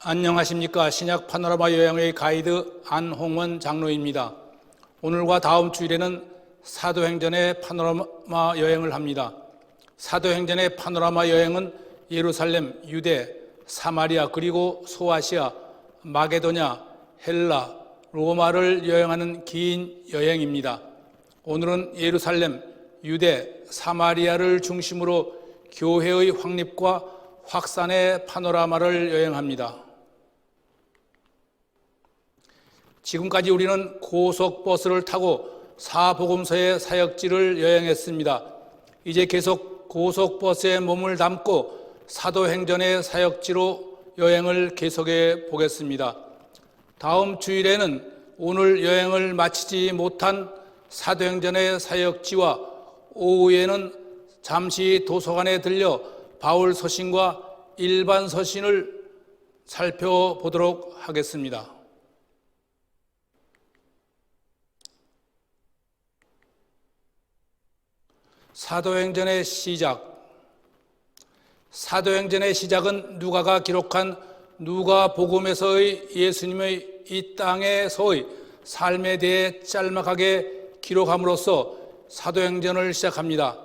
안녕하십니까. 신약 파노라마 여행의 가이드 안홍원 장로입니다. 오늘과 다음 주일에는 사도행전의 파노라마 여행을 합니다. 사도행전의 파노라마 여행은 예루살렘, 유대, 사마리아 그리고 소아시아, 마게도냐, 헬라, 로마를 여행하는 긴 여행입니다. 오늘은 예루살렘, 유대, 사마리아를 중심으로 교회의 확립과 확산의 파노라마를 여행합니다. 지금까지 우리는 고속버스를 타고 사복음서의 사역지를 여행했습니다. 이제 계속 고속버스에 몸을 담고 사도행전의 사역지로 여행을 계속해 보겠습니다. 다음 주일에는 오늘 여행을 마치지 못한 사도행전의 사역지와 오후에는 잠시 도서관에 들려 바울 서신과 일반 서신을 살펴보도록 하겠습니다. 사도행전의 시작. 사도행전의 시작은 누가가 기록한 누가복음에서의 예수님의 이 땅에서의 삶에 대해 짤막하게 기록함으로써 사도행전을 시작합니다.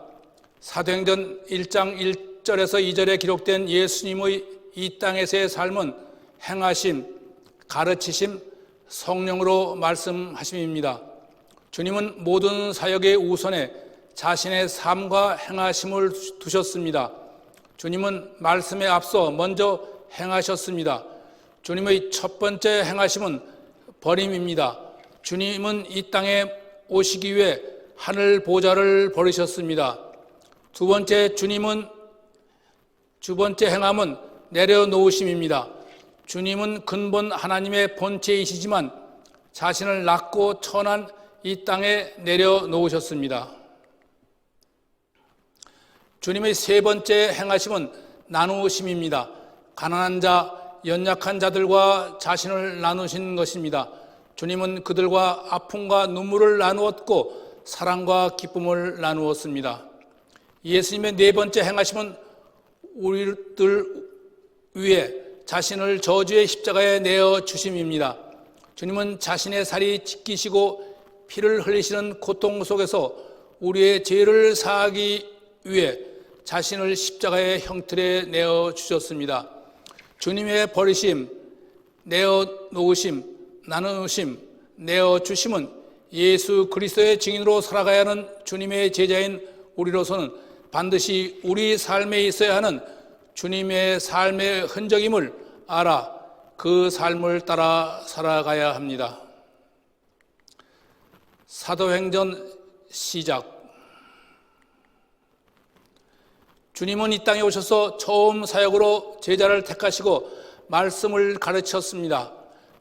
사도행전 1장 1절에서 2절에 기록된 예수님의 이 땅에서의 삶은 행하심, 가르치심, 성령으로 말씀하심입니다. 주님은 모든 사역의 우선에 자신의 삶과 행하심을 두셨습니다. 주님은 말씀에 앞서 먼저 행하셨습니다. 주님의 첫 번째 행하심은 버림입니다. 주님은 이 땅에 오시기 위해 하늘 보좌를 버리셨습니다. 두 번째 행함은 내려놓으심입니다. 주님은 근본 하나님의 본체이시지만 자신을 낮고 천한 이 땅에 내려놓으셨습니다. 주님의 세 번째 행하심은 나누심입니다. 가난한 자, 연약한 자들과 자신을 나누신 것입니다. 주님은 그들과 아픔과 눈물을 나누었고 사랑과 기쁨을 나누었습니다. 예수님의 네 번째 행하심은 우리들 위해 자신을 저주의 십자가에 내어 주심입니다. 주님은 자신의 살이 찢기시고 피를 흘리시는 고통 속에서 우리의 죄를 사하기 위해 자신을 십자가의 형틀에 내어 주셨습니다. 주님의 버리심, 내어 놓으심, 나누심, 내어 주심은 예수 그리스도의 증인으로 살아가야 하는 주님의 제자인 우리로서는 반드시 우리 삶에 있어야 하는 주님의 삶의 흔적임을 알아 그 삶을 따라 살아가야 합니다. 사도행전 시작. 주님은 이 땅에 오셔서 처음 사역으로 제자를 택하시고 말씀을 가르치셨습니다.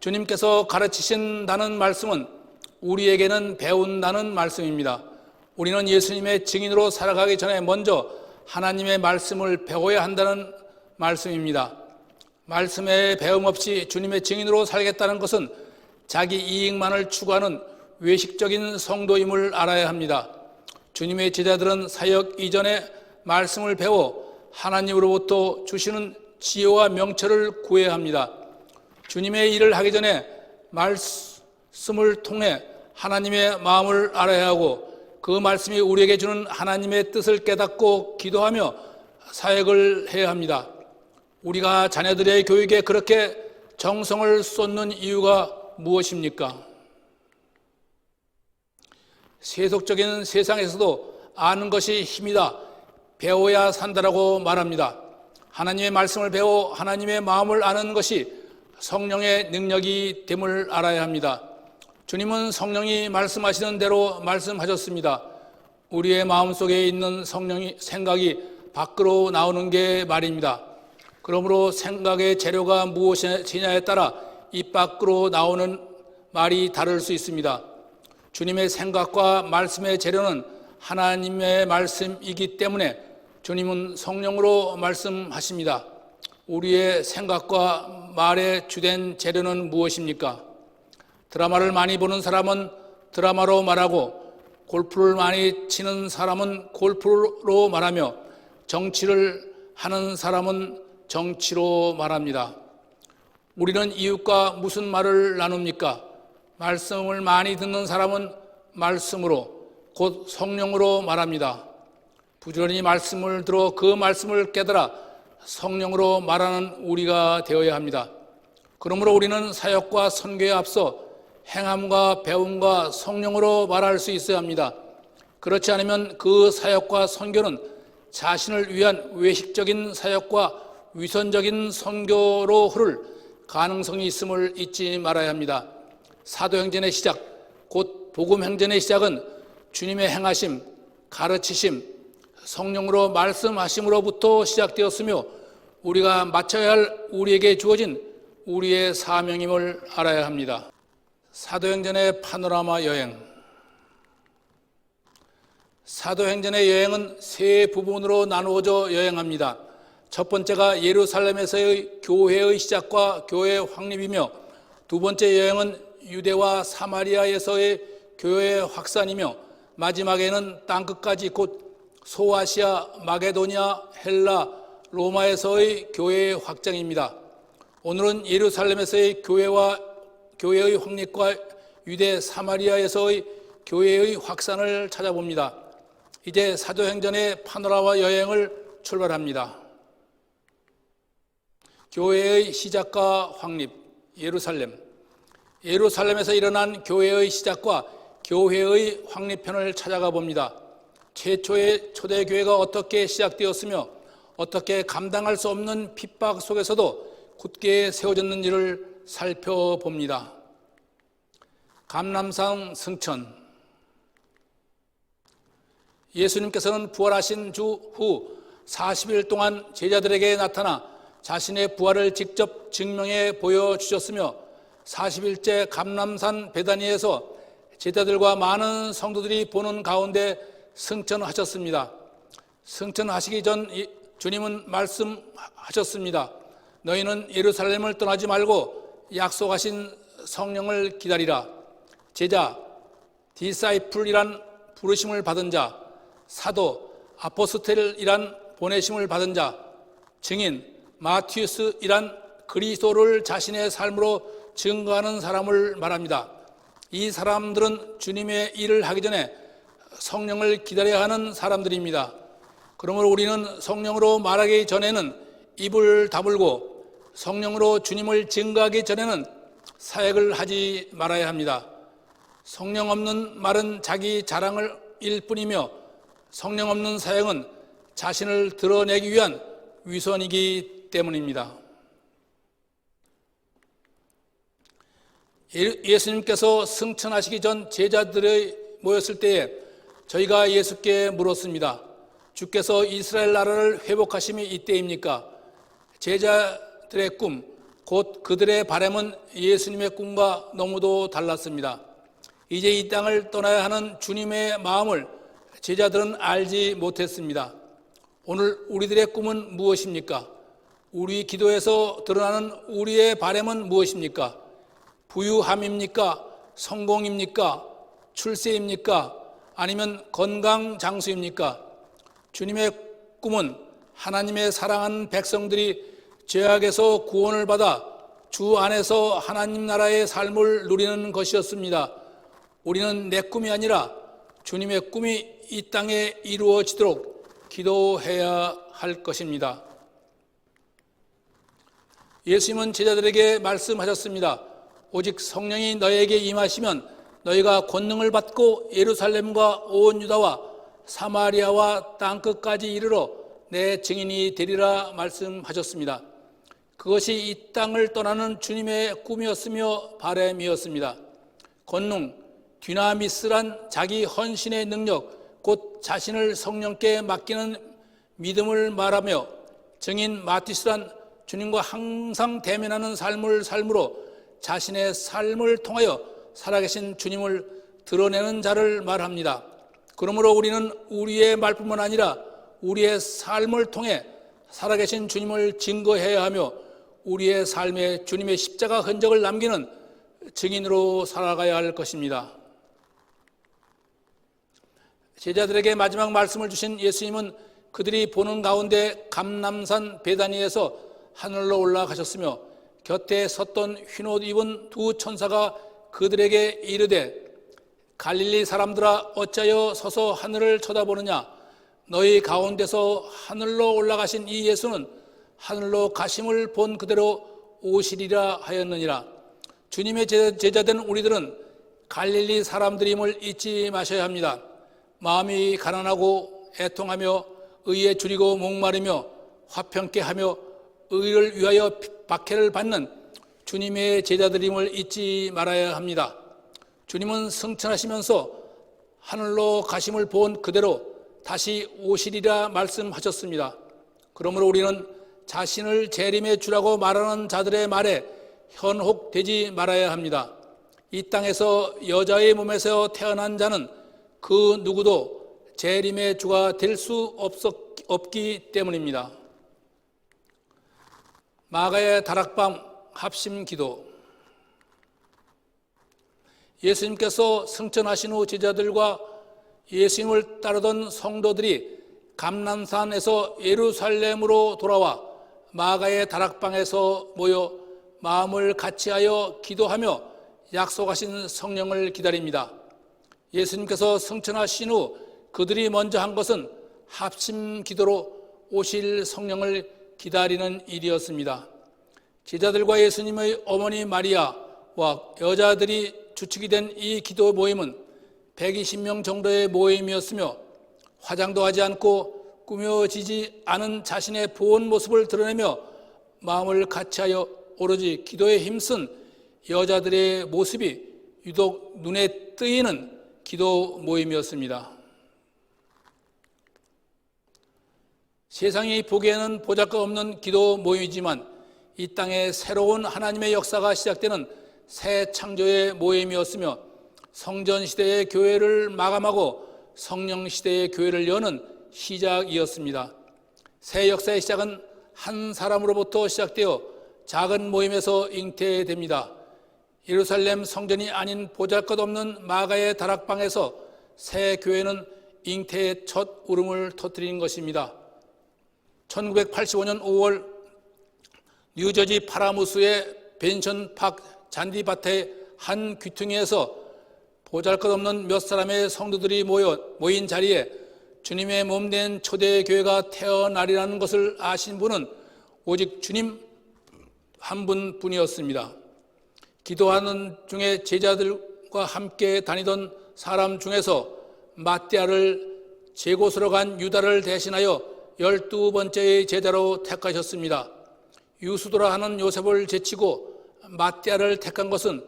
주님께서 가르치신다는 말씀은 우리에게는 배운다는 말씀입니다. 우리는 예수님의 증인으로 살아가기 전에 먼저 하나님의 말씀을 배워야 한다는 말씀입니다. 말씀의 배움 없이 주님의 증인으로 살겠다는 것은 자기 이익만을 추구하는 외식적인 성도임을 알아야 합니다. 주님의 제자들은 사역 이전에 말씀을 배워 하나님으로부터 주시는 지혜와 명철을 구해야 합니다. 주님의 일을 하기 전에 말씀을 통해 하나님의 마음을 알아야 하고 그 말씀이 우리에게 주는 하나님의 뜻을 깨닫고 기도하며 사역을 해야 합니다. 우리가 자녀들의 교육에 그렇게 정성을 쏟는 이유가 무엇입니까? 세속적인 세상에서도 아는 것이 힘이다, 배워야 산다라고 말합니다. 하나님의 말씀을 배워 하나님의 마음을 아는 것이 성령의 능력이 됨을 알아야 합니다. 주님은 성령이 말씀하시는 대로 말씀하셨습니다. 우리의 마음속에 있는 성령이 생각이 밖으로 나오는 게 말입니다. 그러므로 생각의 재료가 무엇이냐에 따라 입 밖으로 나오는 말이 다를 수 있습니다. 주님의 생각과 말씀의 재료는 하나님의 말씀이기 때문에 주님은 성령으로 말씀하십니다. 우리의 생각과 말의 주된 재료는 무엇입니까? 드라마를 많이 보는 사람은 드라마로 말하고 골프를 많이 치는 사람은 골프로 말하며 정치를 하는 사람은 정치로 말합니다. 우리는 이웃과 무슨 말을 나눕니까? 말씀을 많이 듣는 사람은 말씀으로 곧 성령으로 말합니다. 부지런히 말씀을 들어 그 말씀을 깨달아 성령으로 말하는 우리가 되어야 합니다. 그러므로 우리는 사역과 선교에 앞서 행함과 배움과 성령으로 말할 수 있어야 합니다. 그렇지 않으면 그 사역과 선교는 자신을 위한 외식적인 사역과 위선적인 선교로 흐를 가능성이 있음을 잊지 말아야 합니다. 사도행전의 시작, 곧 복음행전의 시작은 주님의 행하심, 가르치심, 성령으로 말씀하심으로부터 시작되었으며 우리가 마쳐야 할 우리에게 주어진 우리의 사명임을 알아야 합니다. 사도행전의 파노라마 여행. 사도행전의 여행은 세 부분으로 나누어져 여행합니다. 첫 번째가 예루살렘에서의 교회의 시작과 교회의 확립이며, 두 번째 여행은 유대와 사마리아에서의 교회의 확산이며, 마지막에는 땅끝까지 곧 소아시아, 마게도니아, 헬라, 로마에서의 교회의 확장입니다. 오늘은 예루살렘에서의 교회의 확립과 유대 사마리아에서의 교회의 확산을 찾아봅니다. 이제 사도행전의 파노라마 여행을 출발합니다. 교회의 시작과 확립, 예루살렘에서 일어난 교회의 시작과 교회의 확립편을 찾아가 봅니다. 최초의 초대교회가 어떻게 시작되었으며 어떻게 감당할 수 없는 핍박 속에서도 굳게 세워졌는지를 살펴봅니다. 감람산 승천. 예수님께서는 부활하신 주 후 40일 동안 제자들에게 나타나 자신의 부활을 직접 증명해 보여주셨으며 40일째 감람산 베다니에서 제자들과 많은 성도들이 보는 가운데 승천하셨습니다. 승천하시기 전 주님은 말씀하셨습니다. 너희는 예루살렘을 떠나지 말고 약속하신 성령을 기다리라. 제자, 디사이플이란 부르심을 받은 자, 사도, 아포스텔이란 보내심을 받은 자, 증인, 마티우스이란 그리스도를 자신의 삶으로 증거하는 사람을 말합니다. 이 사람들은 주님의 일을 하기 전에 성령을 기다려야 하는 사람들입니다. 그러므로 우리는 성령으로 말하기 전에는 입을 다물고 성령으로 주님을 증거하기 전에는 사역을 하지 말아야 합니다. 성령 없는 말은 자기 자랑을 일 뿐이며 성령 없는 사역은 자신을 드러내기 위한 위선이기 때문입니다. 예수님께서 승천하시기 전 제자들이 모였을 때에 저희가 예수께 물었습니다. 주께서 이스라엘 나라를 회복하심이 이때입니까? 제자들의 꿈, 곧 그들의 바람은 예수님의 꿈과 너무도 달랐습니다. 이제 이 땅을 떠나야 하는 주님의 마음을 제자들은 알지 못했습니다. 오늘 우리들의 꿈은 무엇입니까? 우리 기도에서 드러나는 우리의 바람은 무엇입니까? 부유함입니까? 성공입니까? 출세입니까? 아니면 건강 장수입니까? 주님의 꿈은 하나님의 사랑하는 백성들이 죄악에서 구원을 받아 주 안에서 하나님 나라의 삶을 누리는 것이었습니다. 우리는 내 꿈이 아니라 주님의 꿈이 이 땅에 이루어지도록 기도해야 할 것입니다. 예수님은 제자들에게 말씀하셨습니다. 오직 성령이 너에게 임하시면 너희가 권능을 받고 예루살렘과 온 유다와 사마리아와 땅끝까지 이르러 내 증인이 되리라 말씀하셨습니다. 그것이 이 땅을 떠나는 주님의 꿈이었으며 바람이었습니다. 권능, 디나미스란 자기 헌신의 능력, 곧 자신을 성령께 맡기는 믿음을 말하며, 증인 마티스란 주님과 항상 대면하는 삶으로 자신의 삶을 통하여 살아계신 주님을 드러내는 자를 말합니다. 그러므로 우리는 우리의 말뿐만 아니라 우리의 삶을 통해 살아계신 주님을 증거해야 하며 우리의 삶에 주님의 십자가 흔적을 남기는 증인으로 살아가야 할 것입니다. 제자들에게 마지막 말씀을 주신 예수님은 그들이 보는 가운데 감람산 베다니에서 하늘로 올라가셨으며 곁에 섰던 흰옷 입은 두 천사가 그들에게 이르되 갈릴리 사람들아 어찌하여 서서 하늘을 쳐다보느냐. 너희 가운데서 하늘로 올라가신 이 예수는 하늘로 가심을 본 그대로 오시리라 하였느니라. 주님의 제자된 우리들은 갈릴리 사람들임을 잊지 마셔야 합니다. 마음이 가난하고 애통하며 의에 줄이고 목마르며 화평케 하며 의를 위하여 박해를 받는 주님의 제자들임을 잊지 말아야 합니다. 주님은 승천하시면서 하늘로 가심을 본 그대로 다시 오시리라 말씀하셨습니다. 그러므로 우리는 자신을 재림의 주라고 말하는 자들의 말에 현혹되지 말아야 합니다. 이 땅에서 여자의 몸에서 태어난 자는 그 누구도 재림의 주가 될 수 없기 때문입니다. 마가의 다락방 합심 기도. 예수님께서 승천하신 후 제자들과 예수님을 따르던 성도들이 감람산에서 예루살렘으로 돌아와 마가의 다락방에서 모여 마음을 같이하여 기도하며 약속하신 성령을 기다립니다. 예수님께서 승천하신 후 그들이 먼저 한 것은 합심 기도로 오실 성령을 기다리는 일이었습니다. 제자들과 예수님의 어머니 마리아와 여자들이 주축이 된 이 기도 모임은 120명 정도의 모임이었으며 화장도 하지 않고 꾸며지지 않은 자신의 본 모습을 드러내며 마음을 같이하여 오로지 기도에 힘쓴 여자들의 모습이 유독 눈에 띄는 기도 모임이었습니다. 세상이 보기에는 보잘것없는 기도 모임이지만 이 땅에 새로운 하나님의 역사가 시작되는 새 창조의 모임이었으며 성전 시대의 교회를 마감하고 성령 시대의 교회를 여는 시작이었습니다. 새 역사의 시작은 한 사람으로부터 시작되어 작은 모임에서 잉태됩니다. 예루살렘 성전이 아닌 보잘것없는 마가의 다락방에서 새 교회는 잉태의 첫 울음을 터뜨린 것입니다. 1985년 5월 뉴저지 파라무스의 벤션 파크 잔디밭의 한 귀퉁이에서 보잘것없는 몇 사람의 성도들이 모인 자리에 주님의 몸된 초대교회가 태어나리라는 것을 아신 분은 오직 주님 한 분뿐이었습니다. 기도하는 중에 제자들과 함께 다니던 사람 중에서 마띠아를 제 곳으로 간 유다를 대신하여 12번째의 제자로 택하셨습니다. 유수도라 하는 요셉을 제치고 마띠아를 택한 것은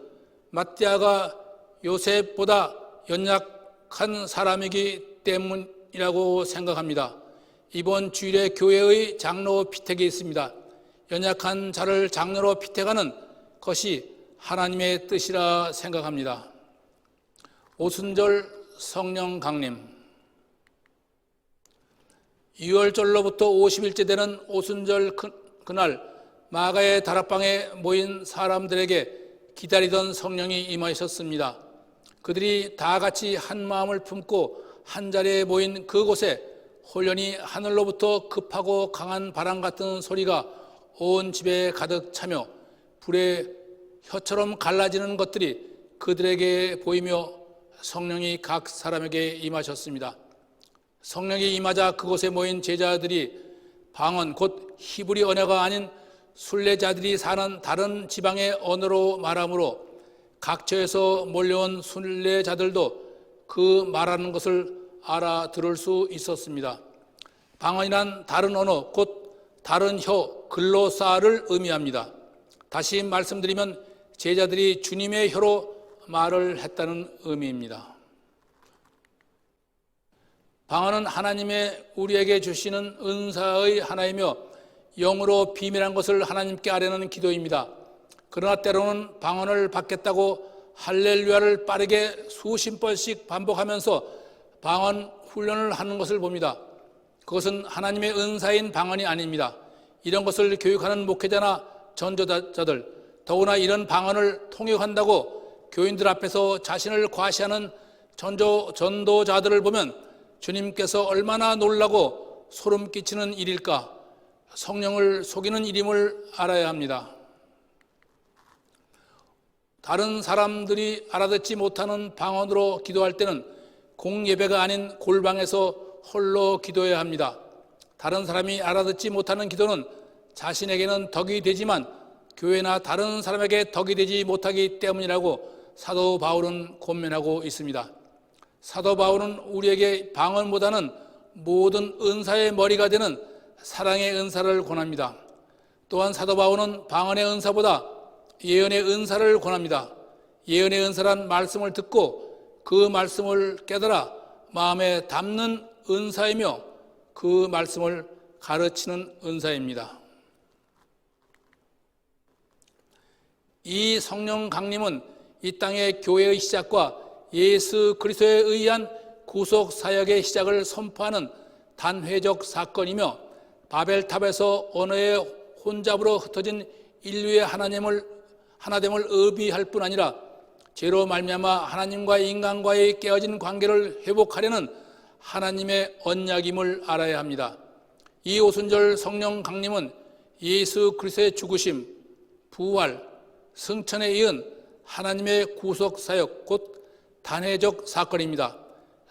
마띠아가 요셉보다 연약한 사람이기 때문이라고 생각합니다. 이번 주일에 교회의 장로 피택이 있습니다. 연약한 자를 장로로 피택하는 것이 하나님의 뜻이라 생각합니다. 오순절 성령 강림. 6월절로부터 50일째 되는 오순절 그날 마가의 다락방에 모인 사람들에게 기다리던 성령이 임하셨습니다. 그들이 다 같이 한 마음을 품고 한 자리에 모인 그곳에 홀연히 하늘로부터 급하고 강한 바람 같은 소리가 온 집에 가득 차며 불의 혀처럼 갈라지는 것들이 그들에게 보이며 성령이 각 사람에게 임하셨습니다. 성령이 임하자 그곳에 모인 제자들이 방언 곧 히브리 언어가 아닌 순례자들이 사는 다른 지방의 언어로 말하므로 각처에서 몰려온 순례자들도 그 말하는 것을 알아들을 수 있었습니다. 방언이란 다른 언어 곧 다른 혀 글로사를 의미합니다. 다시 말씀드리면 제자들이 주님의 혀로 말을 했다는 의미입니다. 방언은 하나님의 우리에게 주시는 은사의 하나이며 영으로 비밀한 것을 하나님께 아뢰는 기도입니다. 그러나 때로는 방언을 받겠다고 할렐루야를 빠르게 수십 번씩 반복하면서 방언 훈련을 하는 것을 봅니다. 그것은 하나님의 은사인 방언이 아닙니다. 이런 것을 교육하는 목회자나 전도자들, 더구나 이런 방언을 통역한다고 교인들 앞에서 자신을 과시하는 전도자들을 보면 주님께서 얼마나 놀라고 소름 끼치는 일일까? 성령을 속이는 일임을 알아야 합니다. 다른 사람들이 알아듣지 못하는 방언으로 기도할 때는 공예배가 아닌 골방에서 홀로 기도해야 합니다. 다른 사람이 알아듣지 못하는 기도는 자신에게는 덕이 되지만 교회나 다른 사람에게 덕이 되지 못하기 때문이라고 사도 바울은 권면하고 있습니다. 사도 바울은 우리에게 방언보다는 모든 은사의 머리가 되는 사랑의 은사를 권합니다. 또한 사도 바울은 방언의 은사보다 예언의 은사를 권합니다. 예언의 은사란 말씀을 듣고 그 말씀을 깨달아 마음에 담는 은사이며 그 말씀을 가르치는 은사입니다. 이 성령 강림은 이 땅의 교회의 시작과 예수 그리스도에 의한 구속 사역의 시작을 선포하는 단회적 사건이며 바벨탑에서 언어의 혼잡으로 흩어진 인류의 하나됨을 의미할 뿐 아니라 죄로 말미암아 하나님과 인간과의 깨어진 관계를 회복하려는 하나님의 언약임을 알아야 합니다. 이 오순절 성령 강림은 예수 그리스도의 죽으심, 부활, 승천에 이은 하나님의 구속 사역 곧 단회적 사건입니다.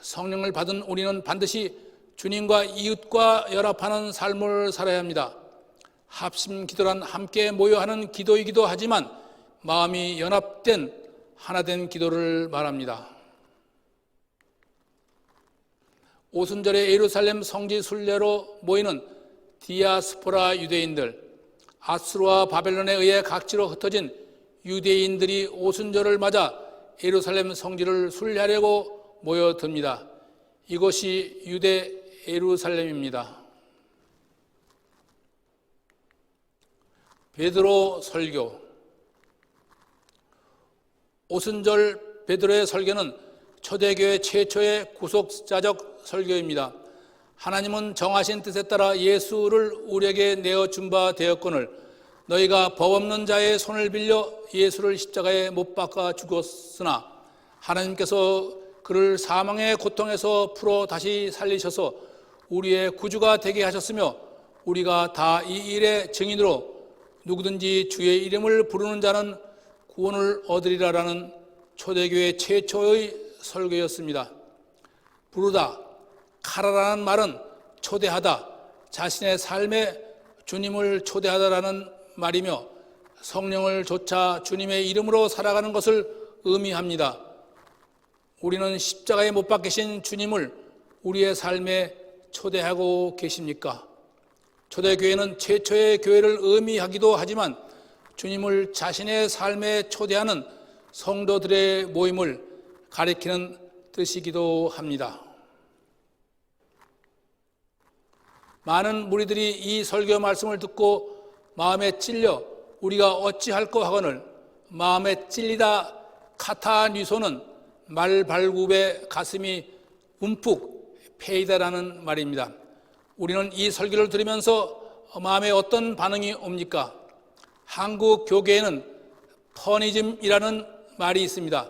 성령을 받은 우리는 반드시 주님과 이웃과 연합하는 삶을 살아야 합니다. 합심 기도란 함께 모여 하는 기도이기도 하지만 마음이 연합된 하나된 기도를 말합니다. 오순절에 예루살렘 성지 순례로 모이는 디아스포라 유대인들, 아수르와 바벨론에 의해 각지로 흩어진 유대인들이 오순절을 맞아 예루살렘 성지를 순례하려고 모여듭니다. 이곳이 유대 예루살렘입니다. 베드로 설교. 오순절 베드로의 설교는 초대교회 최초의 구속자적 설교입니다. 하나님은 정하신 뜻에 따라 예수를 우리에게 내어준 바 되었거늘 너희가 법 없는 자의 손을 빌려 예수를 십자가에 못 박아 죽었으나 하나님께서 그를 사망의 고통에서 풀어 다시 살리셔서 우리의 구주가 되게 하셨으며 우리가 다 이 일의 증인으로 누구든지 주의 이름을 부르는 자는 구원을 얻으리라라는 초대교회 최초의 설교였습니다. 부르다, 카라라는 말은 초대하다, 자신의 삶에 주님을 초대하다라는 말이며 성령을 좇아 주님의 이름으로 살아가는 것을 의미합니다. 우리는 십자가에 못 박히신 주님을 우리의 삶에 초대하고 계십니까? 초대교회는 최초의 교회를 의미하기도 하지만 주님을 자신의 삶에 초대하는 성도들의 모임을 가리키는 뜻이기도 합니다. 많은 무리들이 이 설교 말씀을 듣고 마음에 찔려 우리가 어찌할꼬 하거늘 마음에 찔리다 카타뉘소는 말발굽의 가슴이 움푹 패이다라는 말입니다. 우리는 이 설교를 들으면서 마음에 어떤 반응이 옵니까? 한국 교계에는 퍼니즘이라는 말이 있습니다.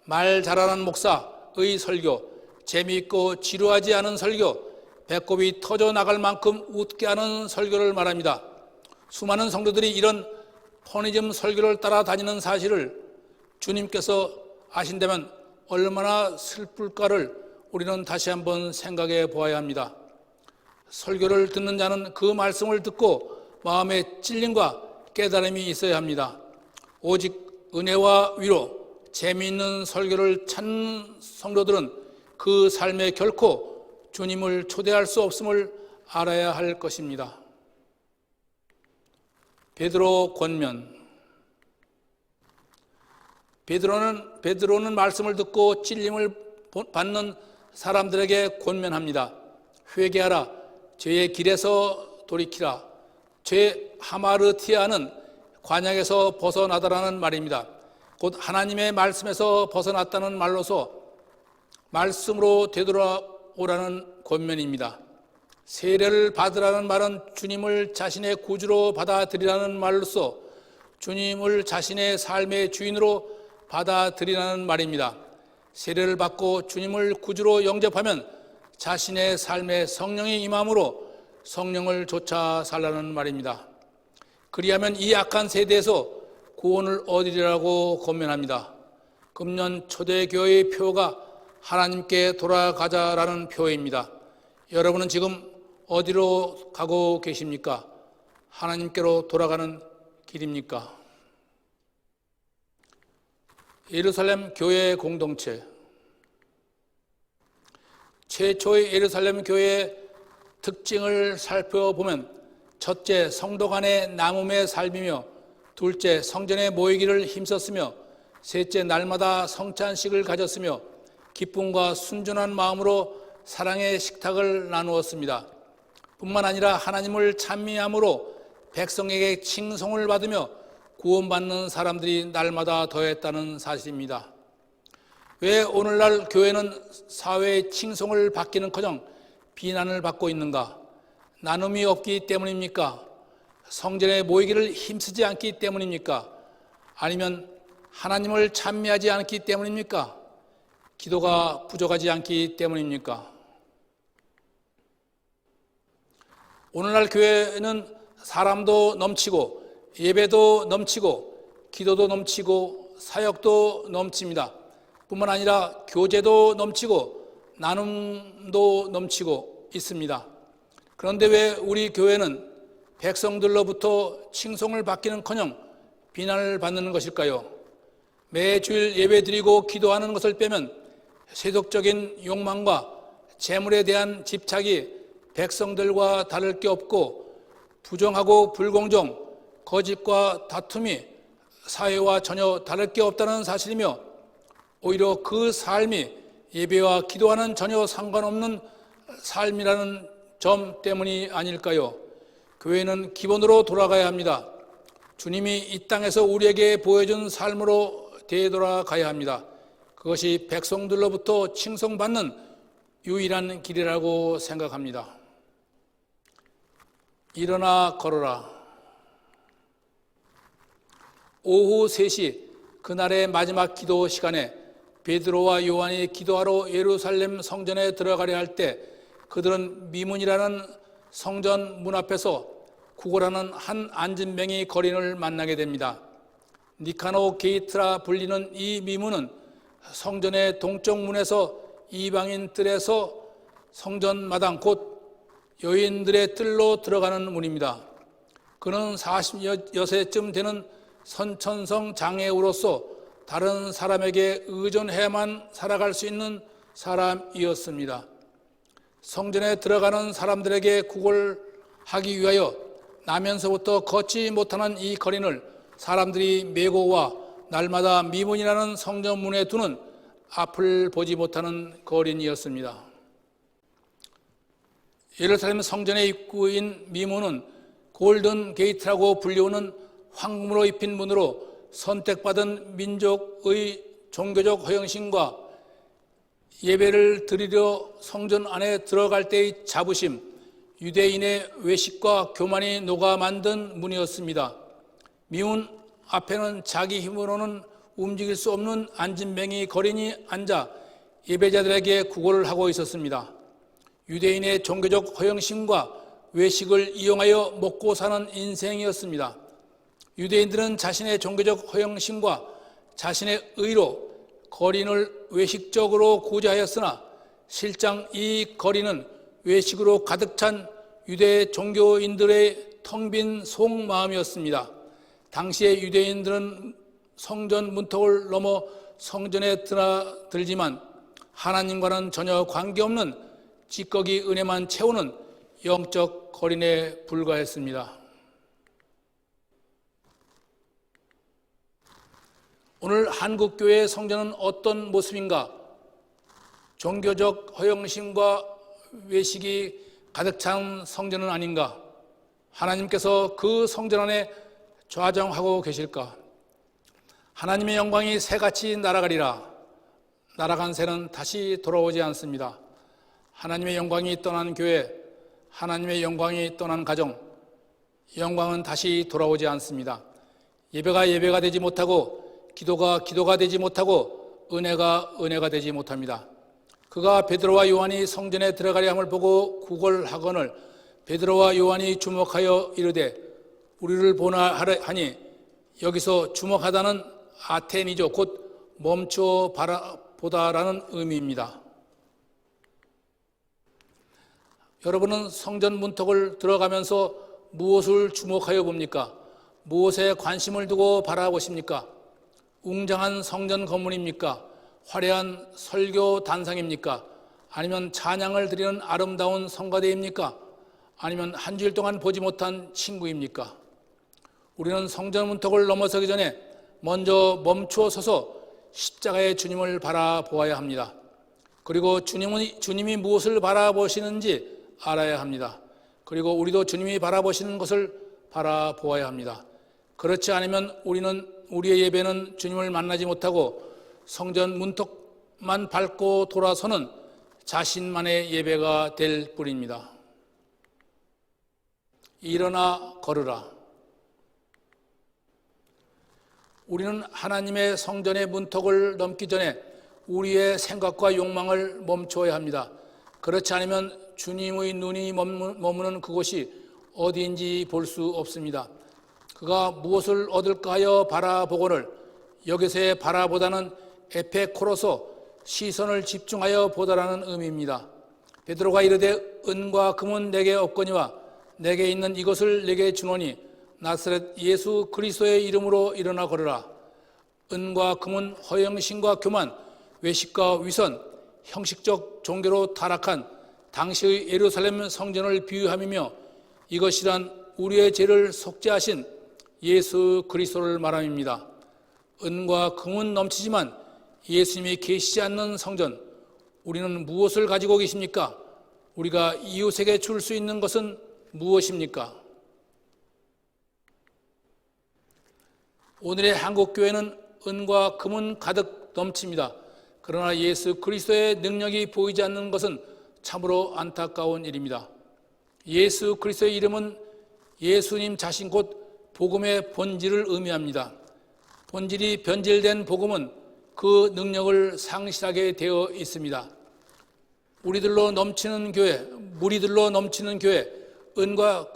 말 잘하는 목사의 설교, 재미있고 지루하지 않은 설교, 배꼽이 터져 나갈 만큼 웃게 하는 설교를 말합니다. 수많은 성도들이 이런 퍼니즘 설교를 따라다니는 사실을 주님께서 아신다면 얼마나 슬플까를 우리는 다시 한번 생각해 보아야 합니다. 설교를 듣는 자는 그 말씀을 듣고 마음에 찔림과 깨달음이 있어야 합니다. 오직 은혜와 위로, 재미있는 설교를 찾는 성도들은 그 삶에 결코 주님을 초대할 수 없음을 알아야 할 것입니다. 베드로 권면. 베드로는 말씀을 듣고 찔림을 받는 사람들에게 권면합니다. 회개하라, 죄의 길에서 돌이키라. 죄 하마르티아는 관역에서 벗어나다라는 말입니다. 곧 하나님의 말씀에서 벗어났다는 말로서 말씀으로 되돌아오라는 권면입니다. 세례를 받으라는 말은 주님을 자신의 구주로 받아들이라는 말로서 주님을 자신의 삶의 주인으로 받아들이라는 말입니다. 세례를 받고 주님을 구주로 영접하면 자신의 삶에 성령이 임함으로 성령을 좇아 살라는 말입니다. 그리하면 이 악한 세대에서 구원을 얻으리라고 권면합니다. 금년 초대교회의 표가 하나님께 돌아가자라는 표입니다. 여러분은 지금 어디로 가고 계십니까? 하나님께로 돌아가는 길입니까? 예루살렘 교회 공동체. 최초의 예루살렘 교회의 특징을 살펴보면 첫째, 성도 간의 나눔의 삶이며 둘째, 성전에 모이기를 힘썼으며 셋째, 날마다 성찬식을 가졌으며 기쁨과 순전한 마음으로 사랑의 식탁을 나누었습니다. 뿐만 아니라 하나님을 찬미함으로 백성에게 칭송을 받으며 구원받는 사람들이 날마다 더했다는 사실입니다. 왜 오늘날 교회는 사회의 칭송을 받기는커녕 비난을 받고 있는가? 나눔이 없기 때문입니까? 성전에 모이기를 힘쓰지 않기 때문입니까? 아니면 하나님을 찬미하지 않기 때문입니까? 기도가 부족하지 않기 때문입니까? 오늘날 교회는 사람도 넘치고 예배도 넘치고 기도도 넘치고 사역도 넘칩니다. 뿐만 아니라 교제도 넘치고 나눔도 넘치고 있습니다. 그런데 왜 우리 교회는 백성들로부터 칭송을 받기는커녕 비난을 받는 것일까요? 매 주일 예배 드리고 기도하는 것을 빼면 세속적인 욕망과 재물에 대한 집착이 백성들과 다를 게 없고 부정하고 불공정, 거짓과 다툼이 사회와 전혀 다를 게 없다는 사실이며 오히려 그 삶이 예배와 기도와는 전혀 상관없는 삶이라는 점 때문이 아닐까요? 교회는 기본으로 돌아가야 합니다. 주님이 이 땅에서 우리에게 보여준 삶으로 되돌아가야 합니다. 그것이 백성들로부터 칭송받는 유일한 길이라고 생각합니다. 일어나 걸어라. 오후 3시 그날의 마지막 기도 시간에 베드로와 요한이 기도하러 예루살렘 성전에 들어가려 할 때 그들은 미문이라는 성전 문 앞에서 구걸하는 한 안진뱅이 거린을 만나게 됩니다. 니카노 게이트라 불리는 이 미문은 성전의 동쪽 문에서 이방인 뜰에서 성전 마당 곧 여인들의 뜰로 들어가는 문입니다. 그는 40여세쯤 되는 선천성 장애우로서 다른 사람에게 의존해야만 살아갈 수 있는 사람이었습니다. 성전에 들어가는 사람들에게 구걸하기 위하여 나면서부터 걷지 못하는 이 거린을 사람들이 메고 와 날마다 미문이라는 성전 문에 두는 앞을 보지 못하는 거린이었습니다. 예루살렘 성전의 입구인 미문은 골든 게이트라고 불리우는 황금으로 입힌 문으로 선택받은 민족의 종교적 허영심과 예배를 드리려 성전 안에 들어갈 때의 자부심, 유대인의 외식과 교만이 녹아 만든 문이었습니다. 미문 앞에는 자기 힘으로는 움직일 수 없는 안진뱅이 거린이 앉아 예배자들에게 구걸을 하고 있었습니다. 유대인의 종교적 허영심과 외식을 이용하여 먹고 사는 인생이었습니다. 유대인들은 자신의 종교적 허영심과 자신의 의로 거린을 외식적으로 구제하였으나 실상 이 거린은 외식으로 가득 찬 유대 종교인들의 텅 빈 속마음이었습니다. 당시의 유대인들은 성전 문턱을 넘어 성전에 드나들지만 하나님과는 전혀 관계없는 찌꺼기 은혜만 채우는 영적 거린에 불과했습니다. 오늘 한국교회의 성전은 어떤 모습인가? 종교적 허영심과 외식이 가득 찬 성전은 아닌가? 하나님께서 그 성전 안에 좌정하고 계실까? 하나님의 영광이 새같이 날아가리라. 날아간 새는 다시 돌아오지 않습니다. 하나님의 영광이 떠난 교회, 하나님의 영광이 떠난 가정, 영광은 다시 돌아오지 않습니다. 예배가 예배가 되지 못하고 기도가 되지 못하고 은혜가 되지 못합니다. 그가 베드로와 요한이 성전에 들어가려 함을 보고 구걸하거늘 베드로와 요한이 주목하여 이르되 우리를 보나 하니 여기서 주목하다는 아테니죠. 곧 멈추어 바라보다라는 의미입니다. 여러분은 성전 문턱을 들어가면서 무엇을 주목하여 봅니까? 무엇에 관심을 두고 바라보십니까? 웅장한 성전 건물입니까? 화려한 설교 단상입니까? 아니면 찬양을 드리는 아름다운 성가대입니까? 아니면 한 주일 동안 보지 못한 친구입니까? 우리는 성전 문턱을 넘어서기 전에 먼저 멈추어 서서 십자가의 주님을 바라보아야 합니다. 그리고 주님이 무엇을 바라보시는지 알아야 합니다. 그리고 우리도 주님이 바라보시는 것을 바라보아야 합니다. 그렇지 않으면 우리의 예배는 주님을 만나지 못하고 성전 문턱만 밟고 돌아서는 자신만의 예배가 될 뿐입니다. 일어나 걸으라. 우리는 하나님의 성전의 문턱을 넘기 전에 우리의 생각과 욕망을 멈춰야 합니다. 그렇지 않으면 주님의 눈이 머무는 그곳이 어디인지 볼 수 없습니다. 그가 무엇을 얻을까 하여 바라보고를 여기서의 바라보다는 에페코로서 시선을 집중하여 보다라는 의미입니다. 베드로가 이르되 은과 금은 내게 없거니와 내게 있는 이것을 내게 주노니 나사렛 예수 그리스도의 이름으로 일어나 걸으라. 은과 금은 허영심과 교만, 외식과 위선, 형식적 종교로 타락한 당시의 예루살렘 성전을 비유함이며 이것이란 우리의 죄를 속죄하신 예수 그리스도를 말함입니다. 은과 금은 넘치지만 예수님이 계시지 않는 성전, 우리는 무엇을 가지고 계십니까? 우리가 이웃에게 줄 수 있는 것은 무엇입니까? 오늘의 한국교회는 은과 금은 가득 넘칩니다. 그러나 예수 그리스도의 능력이 보이지 않는 것은 참으로 안타까운 일입니다. 예수 그리스도의 이름은 예수님 자신 곧 복음의 본질을 의미합니다. 본질이 변질된 복음은 그 능력을 상실하게 되어 있습니다. 무리들로 넘치는 교회, 은과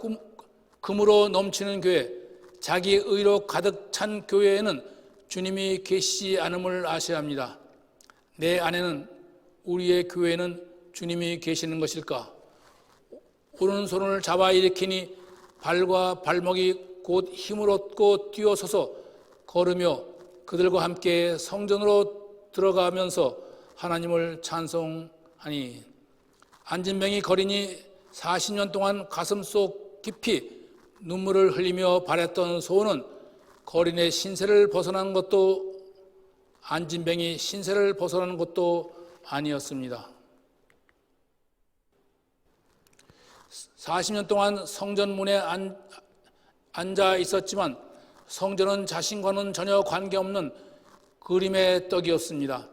금으로 넘치는 교회, 자기 의로 가득 찬 교회에는 주님이 계시지 않음을 아셔야 합니다. 내 안에는, 우리의 교회에는 주님이 계시는 것일까? 오른손을 잡아 일으키니 발과 발목이 곧 힘을 얻고 뛰어서서 걸으며 그들과 함께 성전으로 들어가면서 하나님을 찬송하니 안진뱅이 거린이 40년 동안 가슴속 깊이 눈물을 흘리며 바랬던 소원은 거린의 신세를 벗어난 것도 안진뱅이 신세를 벗어나는 것도 아니었습니다. 40년 동안 성전 문에 앉아 있었지만 성전은 자신과는 전혀 관계없는 그림의 떡이었습니다.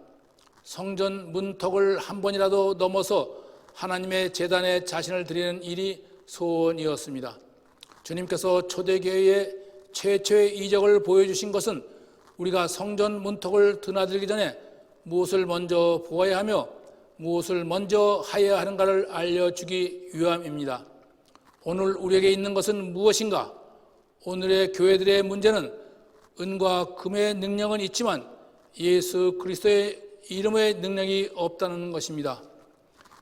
성전 문턱을 한 번이라도 넘어서 하나님의 제단에 자신을 드리는 일이 소원이었습니다. 주님께서 초대교회에 최초의 이적을 보여주신 것은 우리가 성전 문턱을 드나들기 전에 무엇을 먼저 보아야 하며 무엇을 먼저 하여야 하는가를 알려주기 위함입니다. 오늘 우리에게 있는 것은 무엇인가? 오늘의 교회들의 문제는 은과 금의 능력은 있지만 예수 그리스도의 이름의 능력이 없다는 것입니다.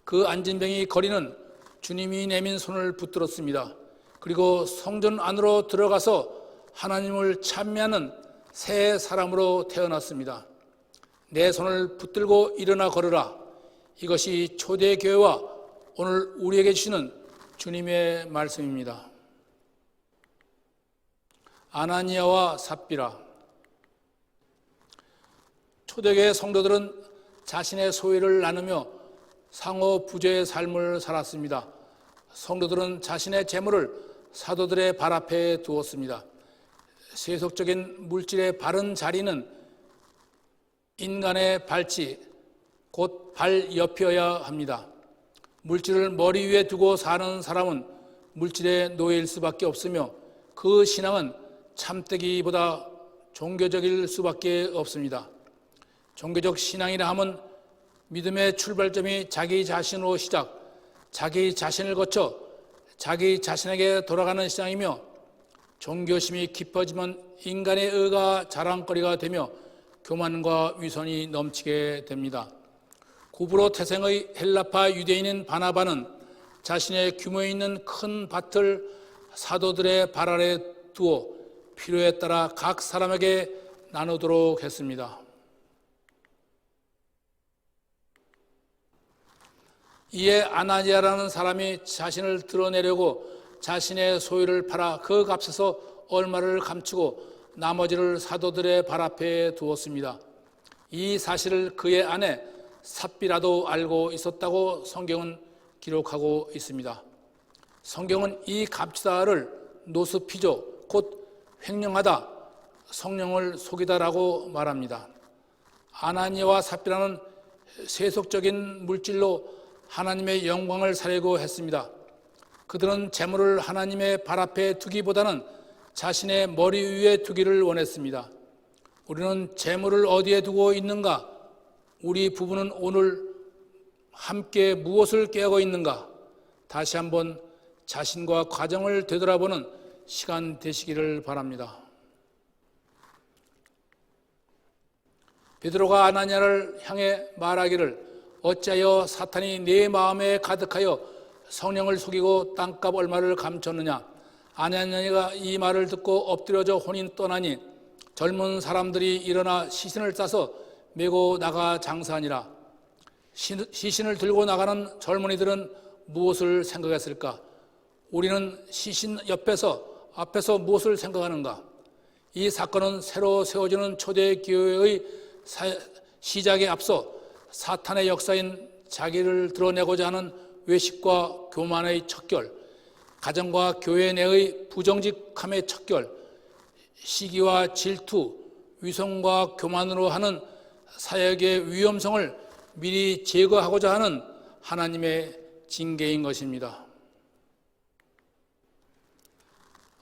그 안진뱅이 거리는 주님이 내민 손을 붙들었습니다. 그리고 성전 안으로 들어가서 하나님을 찬미하는 새 사람으로 태어났습니다. 내 손을 붙들고 일어나 걸으라. 이것이 초대교회와 오늘 우리에게 주시는 주님의 말씀입니다. 아나니아와 삽비라. 초대교회 성도들은 자신의 소유를 나누며 상호 부재의 삶을 살았습니다. 성도들은 자신의 재물을 사도들의 발 앞에 두었습니다. 세속적인 물질의 바른 자리는 인간의 발치, 곧 발 옆이어야 합니다. 물질을 머리 위에 두고 사는 사람은 물질의 노예일 수밖에 없으며 그 신앙은 참되기보다 종교적일 수밖에 없습니다. 종교적 신앙이라 함은 믿음의 출발점이 자기 자신으로 시작, 자기 자신을 거쳐 자기 자신에게 돌아가는 신앙이며 종교심이 깊어지면 인간의 의가 자랑거리가 되며 교만과 위선이 넘치게 됩니다. 구브로 태생의 헬라파 유대인인 바나바는 자신의 규모 있는 큰 밭을 사도들의 발 아래 두어 필요에 따라 각 사람에게 나누도록 했습니다. 이에 아나니아라는 사람이 자신을 드러내려고 자신의 소유를 팔아 그 값에서 얼마를 감추고 나머지를 사도들의 발 앞에 두었습니다. 이 사실을 그의 아내 삽비라도 알고 있었다고 성경은 기록하고 있습니다. 성경은 이 갑주다를 노스피조, 곧 횡령하다, 성령을 속이다라고 말합니다. 아나니아와 삽비라는 세속적인 물질로 하나님의 영광을 살리고 했습니다. 그들은 재물을 하나님의 발 앞에 두기보다는 자신의 머리 위에 두기를 원했습니다. 우리는 재물을 어디에 두고 있는가? 우리 부부는 오늘 함께 무엇을 깨고 있는가? 다시 한번 자신과 가정을 되돌아보는 시간 되시기를 바랍니다. 베드로가 아나니아를 향해 말하기를 어찌하여 사탄이 네 마음에 가득하여 성령을 속이고 땅값 얼마를 감췄느냐? 아나니아가 이 말을 듣고 엎드려져 혼인 떠나니 젊은 사람들이 일어나 시신을 싸서 메고 나가 장사하니라. 시신을 들고 나가는 젊은이들은 무엇을 생각했을까? 우리는 시신 앞에서 무엇을 생각하는가? 이 사건은 새로 세워지는 초대교회의 시작에 앞서 사탄의 역사인 자기를 드러내고자 하는 외식과 교만의 척결, 가정과 교회 내의 부정직함의 척결, 시기와 질투, 위선과 교만으로 하는 사역의 위험성을 미리 제거하고자 하는 하나님의 징계인 것입니다.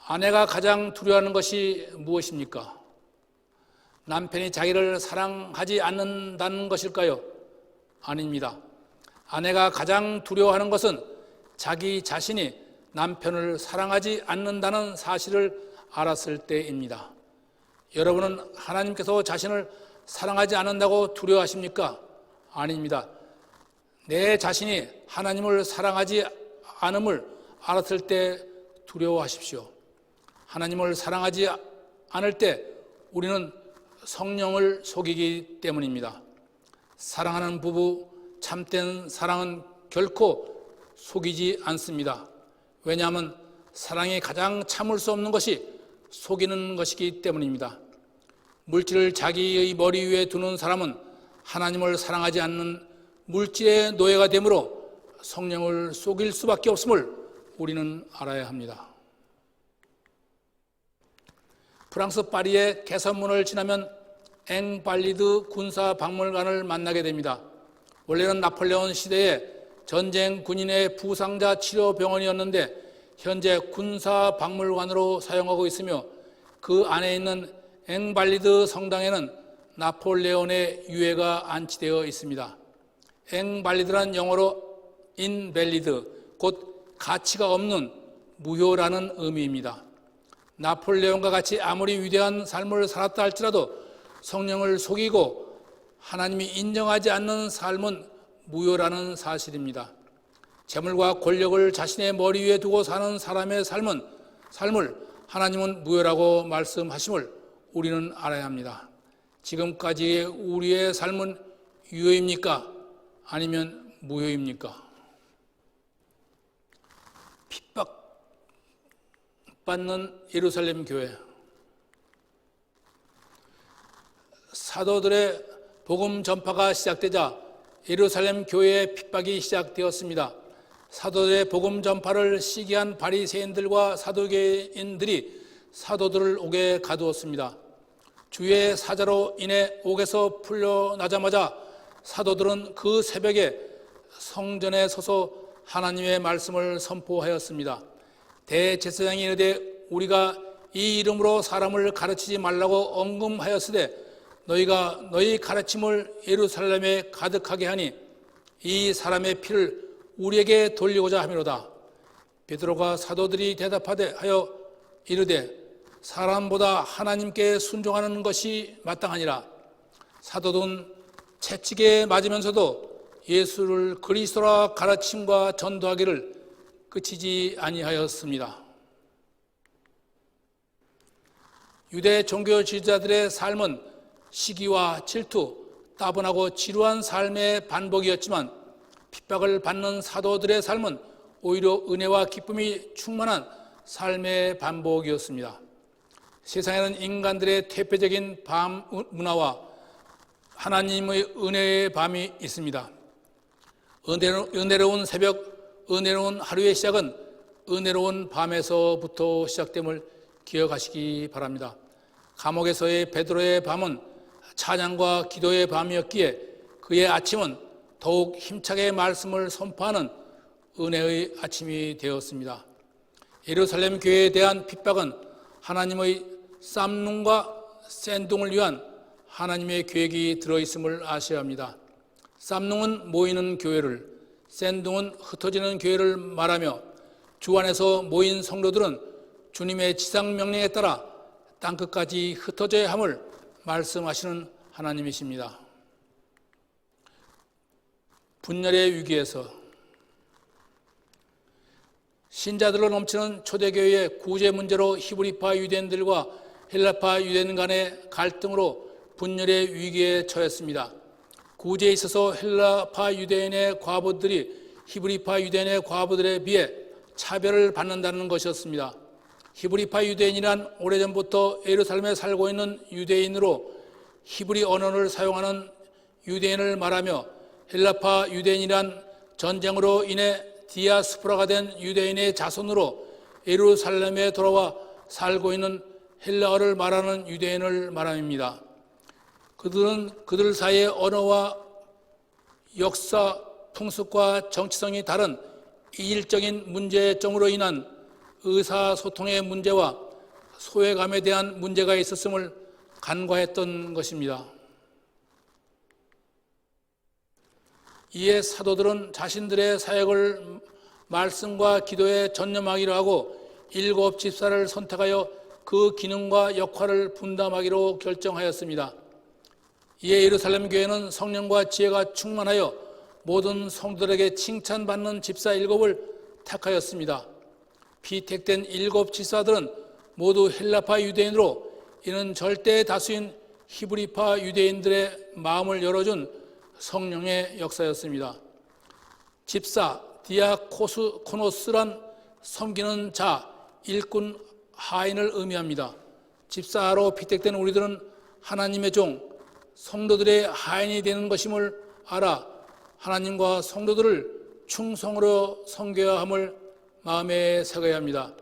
아내가 가장 두려워하는 것이 무엇입니까? 남편이 자기를 사랑하지 않는다는 것일까요? 아닙니다. 아내가 가장 두려워하는 것은 자기 자신이 남편을 사랑하지 않는다는 사실을 알았을 때입니다. 여러분은 하나님께서 자신을 사랑하지 않는다고 두려워하십니까? 아닙니다. 내 자신이 하나님을 사랑하지 않음을 알았을 때 두려워하십시오. 하나님을 사랑하지 않을 때 우리는 성령을 속이기 때문입니다. 사랑하는 부부, 참된 사랑은 결코 속이지 않습니다. 왜냐하면 사랑이 가장 참을 수 없는 것이 속이는 것이기 때문입니다. 물질을 자기의 머리 위에 두는 사람은 하나님을 사랑하지 않는 물질의 노예가 되므로 성령을 속일 수밖에 없음을 우리는 알아야 합니다. 프랑스 파리의 개선문을 지나면 앵발리드 군사박물관을 만나게 됩니다. 원래는 나폴레옹 시대에 전쟁 군인의 부상자 치료 병원이었는데 현재 군사박물관으로 사용하고 있으며 그 안에 있는 앵발리드 성당에는 나폴레옹의 유해가 안치되어 있습니다. 앵발리드란 영어로 invalid, 곧 가치가 없는, 무효라는 의미입니다. 나폴레옹과 같이 아무리 위대한 삶을 살았다 할지라도 성령을 속이고 하나님이 인정하지 않는 삶은 무효라는 사실입니다. 재물과 권력을 자신의 머리 위에 두고 사는 사람의 삶을 하나님은 무효라고 말씀하심을 우리는 알아야 합니다. 지금까지의 우리의 삶은 유효입니까? 아니면 무효입니까? 핍박받는 예루살렘 교회. 사도들의 복음 전파가 시작되자 예루살렘 교회의 핍박이 시작되었습니다. 사도들의 복음 전파를 시기한 바리새인들과 사두개인들이 사도들을 옥에 가두었습니다. 주의 사자로 인해 옥에서 풀려나자마자 사도들은 그 새벽에 성전에 서서 하나님의 말씀을 선포하였습니다. 대제사장이 이르되 우리가 이 이름으로 사람을 가르치지 말라고 언금하였으되 너희가 너희 가르침을 예루살렘에 가득하게 하니 이 사람의 피를 우리에게 돌리고자 함이로다. 베드로가 사도들이 대답하여 이르되 사람보다 하나님께 순종하는 것이 마땅하니라. 사도들은 채찍에 맞으면서도 예수를 그리스도라 가르침과 전도하기를 그치지 아니하였습니다. 유대 종교 지도자들의 삶은 시기와 질투, 따분하고 지루한 삶의 반복이었지만 핍박을 받는 사도들의 삶은 오히려 은혜와 기쁨이 충만한 삶의 반복이었습니다. 세상에는 인간들의 퇴폐적인 밤 문화와 하나님의 은혜의 밤이 있습니다. 은혜로운 새벽, 은혜로운 하루의 시작은 은혜로운 밤에서부터 시작됨을 기억하시기 바랍니다. 감옥에서의 베드로의 밤은 찬양과 기도의 밤이었기에 그의 아침은 더욱 힘차게 말씀을 선포하는 은혜의 아침이 되었습니다. 예루살렘 교회에 대한 핍박은 하나님의 쌈눈과 샌둥을 위한 하나님의 계획이 들어있음을 아셔야 합니다. 쌈눈은 모이는 교회를, 샌둥은 흩어지는 교회를 말하며 주 안에서 모인 성도들은 주님의 지상명령에 따라 땅끝까지 흩어져야 함을 말씀하시는 하나님이십니다. 분열의 위기에서 신자들로 넘치는 초대교회의 구제 문제로 히브리파 유대인들과 헬라파 유대인 간의 갈등으로 분열의 위기에 처했습니다. 구제에 있어서 헬라파 유대인의 과부들이 히브리파 유대인의 과부들에 비해 차별을 받는다는 것이었습니다. 히브리파 유대인이란 오래전부터 예루살렘에 살고 있는 유대인으로 히브리 언어를 사용하는 유대인을 말하며 헬라파 유대인이란 전쟁으로 인해 디아스포라가 된 유대인의 자손으로 예루살렘에 돌아와 살고 있는 헬라어를 말하는 유대인을 말합니다. 그들은 그들 사이의 언어와 역사, 풍습과 정치성이 다른 이질적인 문제점으로 인한 의사소통의 문제와 소외감에 대한 문제가 있었음을 간과했던 것입니다. 이에 사도들은 자신들의 사역을 말씀과 기도에 전념하기로 하고 7 집사를 선택하여 그 기능과 역할을 분담하기로 결정하였습니다. 이에 예루살렘 교회는 성령과 지혜가 충만하여 모든 성도들에게 칭찬받는 집사 7을 택하였습니다. 피택된 7 집사들은 모두 헬라파 유대인으로 이는 절대 다수인 히브리파 유대인들의 마음을 열어준 성령의 역사였습니다. 집사 디아코노스란 섬기는 자, 일꾼, 하인을 의미합니다. 집사로 피택된 우리들은 하나님의 종, 성도들의 하인이 되는 것임을 알아 하나님과 성도들을 충성으로 섬겨야 함을 마음에 새겨야 합니다.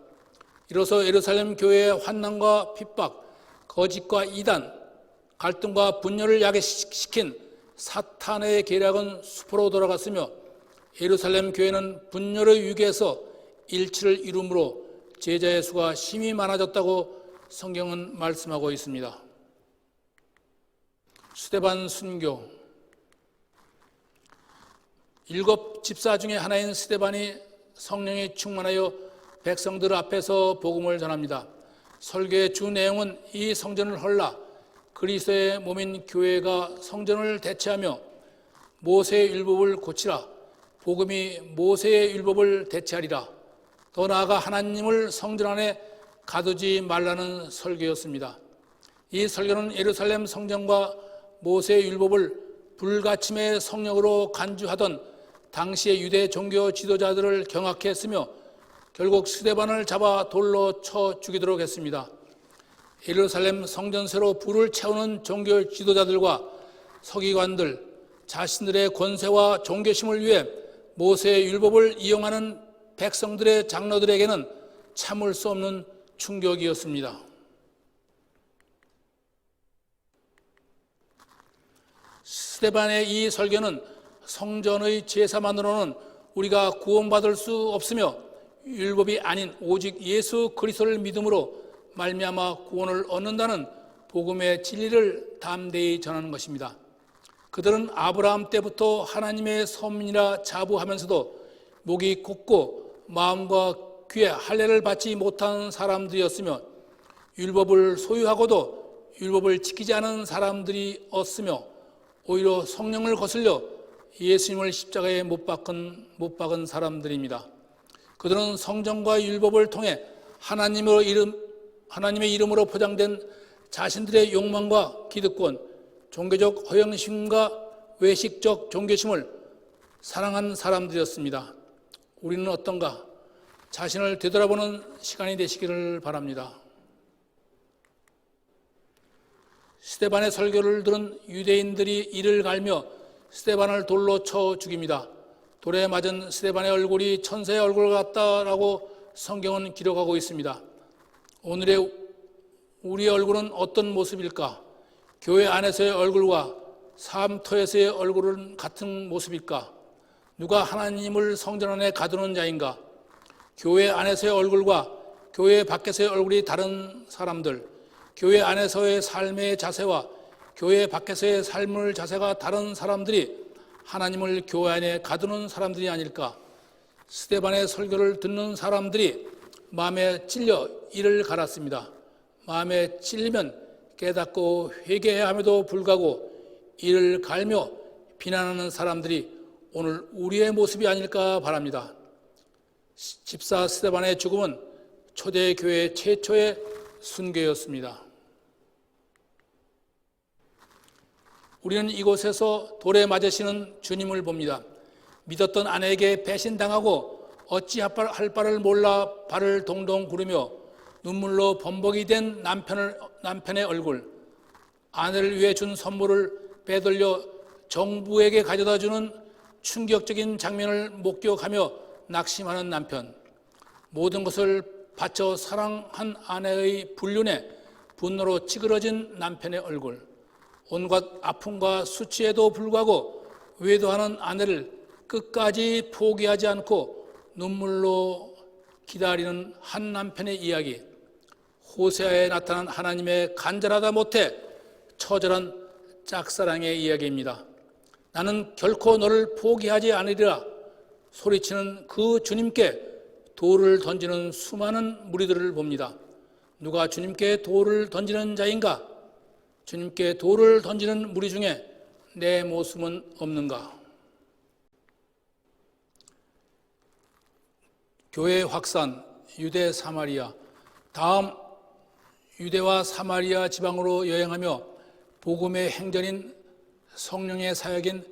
이로써 예루살렘 교회의 환난과 핍박, 거짓과 이단, 갈등과 분열을 야기시킨 사탄의 계략은 수포로 돌아갔으며 예루살렘 교회는 분열의 위기에서 일치를 이룸으로 제자의 수가 심히 많아졌다고 성경은 말씀하고 있습니다. 스데반 순교 7 집사 중에 하나인 스데반이 성령이 충만하여 백성들 앞에서 복음을 전합니다. 설교의 주 내용은 이 성전을 헐라 그리스도의 몸인 교회가 성전을 대체하며 모세의 율법을 고치라 복음이 모세의 율법을 대체하리라 더 나아가 하나님을 성전 안에 가두지 말라는 설교였습니다. 이 설교는 예루살렘 성전과 모세의 율법을 불가침의 성령으로 간주하던 당시의 유대 종교 지도자들을 경악해 했으며 결국 스데반을 잡아 돌로 쳐 죽이도록 했습니다. 예루살렘 성전세로 불을 채우는 종교 지도자들과 서기관들, 자신들의 권세와 종교심을 위해 모세의 율법을 이용하는 백성들의 장로들에게는 참을 수 없는 충격이었습니다. 스데반의 이 설교는 성전의 제사만으로는 우리가 구원받을 수 없으며 율법이 아닌 오직 예수 그리스도를 믿음으로 말미암아 구원을 얻는다는 복음의 진리를 담대히 전하는 것입니다. 그들은 아브라함 때부터 하나님의 선민이라 자부하면서도 목이 곧고 마음과 귀에 할례를 받지 못한 사람들이었으며 율법을 소유하고도 율법을 지키지 않은 사람들이 없으며 오히려 성령을 거슬려 예수님을 십자가에 못 박은 사람들입니다. 그들은 성경과 율법을 통해 하나님의 이름으로 포장된 자신들의 욕망과 기득권, 종교적 허영심과 외식적 종교심을 사랑한 사람들이었습니다. 우리는 어떤가? 자신을 되돌아보는 시간이 되시기를 바랍니다. 스데반의 설교를 들은 유대인들이 이를 갈며 스데반을 돌로 쳐 죽입니다. 돌에 맞은 스데반의 얼굴이 천사의 얼굴 같다라고 성경은 기록하고 있습니다. 오늘의 우리의 얼굴은 어떤 모습일까? 교회 안에서의 얼굴과 삶터에서의 얼굴은 같은 모습일까? 누가 하나님을 성전 안에 가두는 자인가? 교회 안에서의 얼굴과 교회 밖에서의 얼굴이 다른 사람들, 교회 안에서의 삶의 자세와 교회 밖에서의 삶의 자세가 다른 사람들이 하나님을 교회 안에 가두는 사람들이 아닐까? 스데반의 설교를 듣는 사람들이 마음에 찔려 이를 갈았습니다. 마음에 찔리면 깨닫고 회개해야 함에도 불구하고 이를 갈며 비난하는 사람들이 오늘 우리의 모습이 아닐까 바랍니다. 집사 스데반의 죽음은 초대교회 최초의 순교였습니다. 우리는 이곳에서 돌에 맞으시는 주님을 봅니다. 믿었던 아내에게 배신당하고 어찌할 바를 몰라 발을 동동 구르며 눈물로 범벅이 된 남편의 얼굴, 아내를 위해 준 선물을 빼돌려 정부에게 가져다 주는 충격적인 장면을 목격하며 낙심하는 남편, 모든 것을 바쳐 사랑한 아내의 불륜에 분노로 찌그러진 남편의 얼굴, 온갖 아픔과 수치에도 불구하고 외도하는 아내를 끝까지 포기하지 않고 눈물로 기다리는 한 남편의 이야기, 호세아에 나타난 하나님의 간절하다 못해 처절한 짝사랑의 이야기입니다. 나는 결코 너를 포기하지 않으리라 소리치는 그 주님께 돌을 던지는 수많은 무리들을 봅니다. 누가 주님께 돌을 던지는 자인가? 주님께 돌을 던지는 무리 중에 내 모습은 없는가? 교회 확산, 유대 사마리아, 다음 유대와 사마리아 지방으로 여행하며 복음의 행전인 성령의 사역인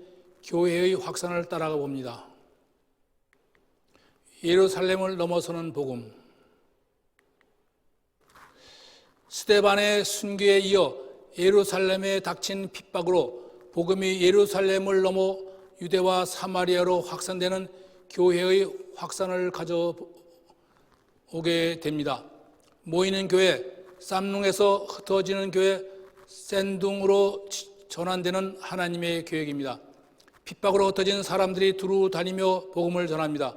교회의 확산을 따라가 봅니다. 예루살렘을 넘어서는 복음. 스데반의 순교에 이어 예루살렘에 닥친 핍박으로 복음이 예루살렘을 넘어 유대와 사마리아로 확산되는 교회의 확산을 가져오게 됩니다. 모이는 교회, 쌈농에서 흩어지는 교회, 센둥으로 전환되는 하나님의 계획입니다. 핍박으로 흩어진 사람들이 두루 다니며 복음을 전합니다.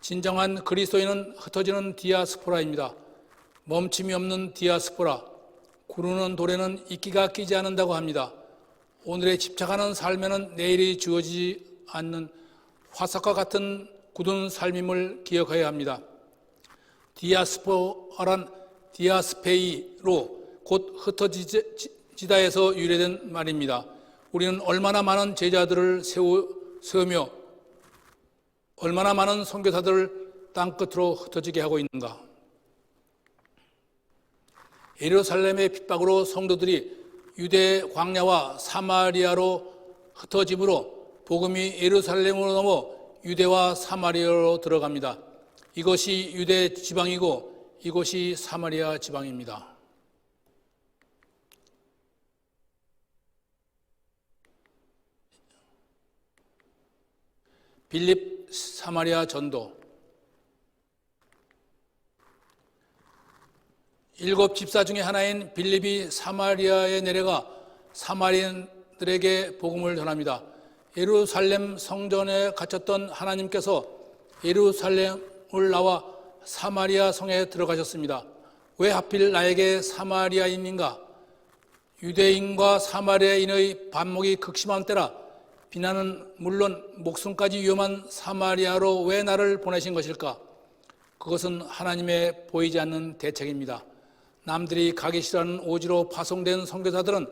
진정한 그리스도인은 흩어지는 디아스포라입니다. 멈춤이 없는 디아스포라, 구르는 돌에는 이끼가 끼지 않는다고 합니다. 오늘에 집착하는 삶에는 내일이 주어지지 않는 화석과 같은 굳은 삶임을 기억해야 합니다. 디아스포라란 디아스페이로 곧 흩어지다에서 유래된 말입니다. 우리는 얼마나 많은 제자들을 세우며 얼마나 많은 선교사들을 땅끝으로 흩어지게 하고 있는가? 예루살렘의 핍박으로 성도들이 유대 광야와 사마리아로 흩어짐으로 복음이 예루살렘으로 넘어 유대와 사마리아로 들어갑니다. 이것이 유대 지방이고 이곳이 사마리아 지방입니다. 빌립 사마리아 전도. 7 집사 중에 하나인 빌립이 사마리아에 내려가 사마리안들에게 복음을 전합니다. 예루살렘 성전에 갇혔던 하나님께서 예루살렘을 나와 사마리아 성에 들어가셨습니다. 왜 하필 나에게 사마리아인인가? 유대인과 사마리아인의 반목이 극심한 때라 비난은 물론 목숨까지 위험한 사마리아로 왜 나를 보내신 것일까? 그것은 하나님의 보이지 않는 대책입니다. 남들이 가기 싫어하는 오지로 파송된 선교사들은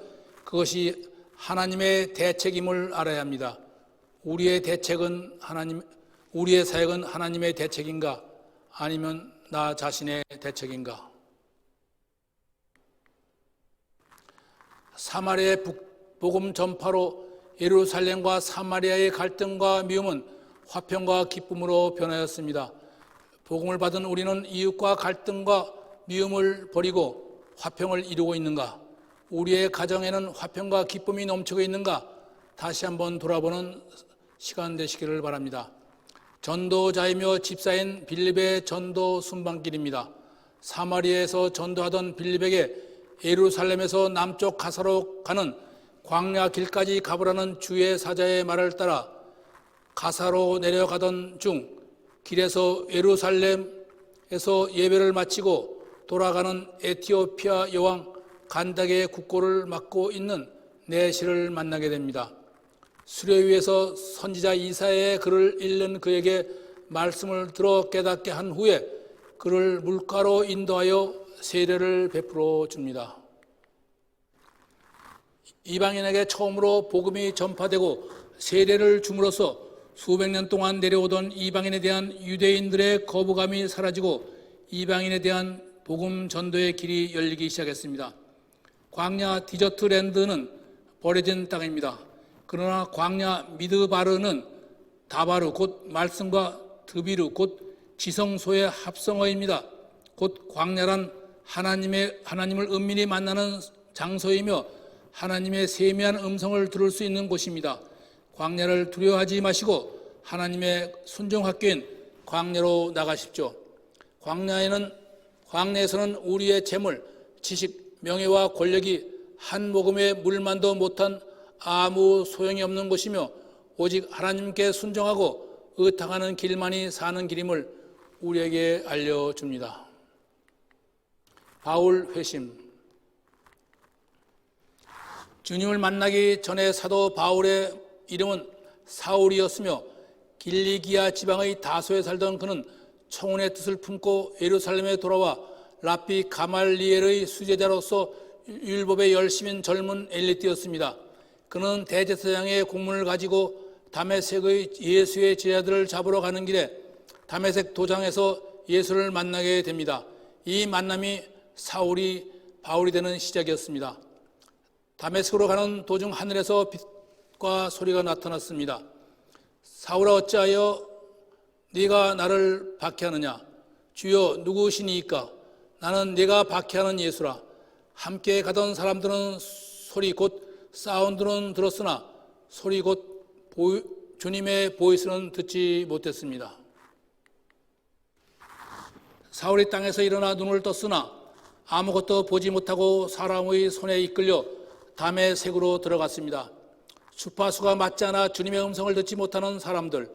그것이 하나님의 대책임을 알아야 합니다. 우리의 사역은 하나님의 대책인가? 아니면 나 자신의 대책인가? 사마리아의 복음 전파로 예루살렘과 사마리아의 갈등과 미움은 화평과 기쁨으로 변하였습니다. 복음을 받은 우리는 이웃과 갈등과 미움을 버리고 화평을 이루고 있는가? 우리의 가정에는 화평과 기쁨이 넘치고 있는가? 다시 한번 돌아보는 시간 되시기를 바랍니다. 전도자이며 집사인 빌립의 전도 순방길입니다. 사마리아에서 전도하던 빌립에게 예루살렘에서 남쪽 가사로 가는 광야 길까지 가보라는 주의 사자의 말을 따라 가사로 내려가던 중 길에서 예루살렘에서 예배를 마치고 돌아가는 에티오피아 여왕 간닥의 국고를 맡고 있는 내시를 만나게 됩니다. 수레 위에서 선지자 이사야의 글을 읽는 그에게 말씀을 들어 깨닫게 한 후에 그를 물가로 인도하여 세례를 베풀어 줍니다. 이방인에게 처음으로 복음이 전파되고 세례를 줌으로써 수백 년 동안 내려오던 이방인에 대한 유대인들의 거부감이 사라지고 이방인에 대한 복음 전도의 길이 열리기 시작했습니다. 광야 디저트랜드는 버려진 땅입니다. 그러나 광야 미드바르는 다바르 곧 말씀과 드비르 곧 지성소의 합성어입니다. 곧 광야란 하나님을 은밀히 만나는 장소이며 하나님의 세미한 음성을 들을 수 있는 곳입니다. 광야를 두려워하지 마시고 하나님의 순종학교인 광야로 나가십시오. 광야에서는 우리의 재물, 지식, 명예와 권력이 한 모금의 물만도 못한 아무 소용이 없는 곳이며 오직 하나님께 순종하고 의탁하는 길만이 사는 길임을 우리에게 알려줍니다. 바울 회심. 주님을 만나기 전에 사도 바울의 이름은 사울이었으며 길리기아 지방의 다소에 살던 그는 청혼의 뜻을 품고 예루살렘에 돌아와 랍비 가말리엘의 수제자로서 율법의 열심인 젊은 엘리트였습니다. 그는 대제사장의 공문을 가지고 다메섹의 예수의 제자들을 잡으러 가는 길에 다메섹 도장에서 예수를 만나게 됩니다. 이 만남이 사울이 바울이 되는 시작이었습니다. 다메섹으로 가는 도중 하늘에서 빛과 소리가 나타났습니다. 사울아 어찌하여 네가 나를 박해하느냐? 주여 누구시니이까? 나는 네가 박해하는 예수라. 함께 가던 사람들은 소리 곧 사운드는 들었으나 소리 곧 주님의 보이스는 듣지 못했습니다. 사울이 땅에서 일어나 눈을 떴으나 아무것도 보지 못하고 사람의 손에 이끌려 다메섹으로 들어갔습니다. 주파수가 맞지 않아 주님의 음성을 듣지 못하는 사람들,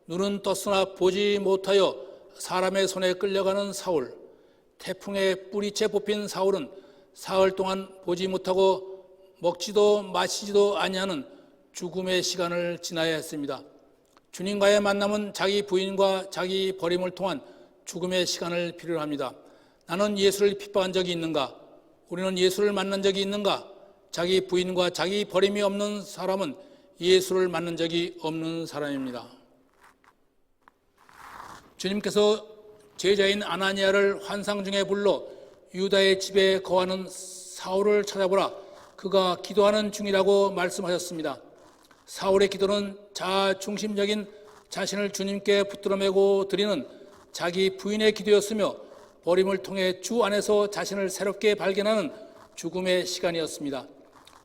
눈은 떴으나 보지 못하여 사람의 손에 끌려가는 사울, 태풍에 뿌리채 뽑힌 사울은 사흘 동안 보지 못하고 먹지도 마시지도 아니하는 죽음의 시간을 지나야 했습니다. 주님과의 만남은 자기 부인과 자기 버림을 통한 죽음의 시간을 필요로 합니다. 나는 예수를 핍박한 적이 있는가? 우리는 예수를 만난 적이 있는가? 자기 부인과 자기 버림이 없는 사람은 예수를 만난 적이 없는 사람입니다. 주님께서 제자인 아나니아를 환상 중에 불러 유다의 집에 거하는 사울을 찾아보라. 그가 기도하는 중이라고 말씀하셨습니다. 사울의 기도는 자중심적인 자신을 주님께 붙들어 매고 드리는 자기 부인의 기도였으며 버림을 통해 주 안에서 자신을 새롭게 발견하는 죽음의 시간이었습니다.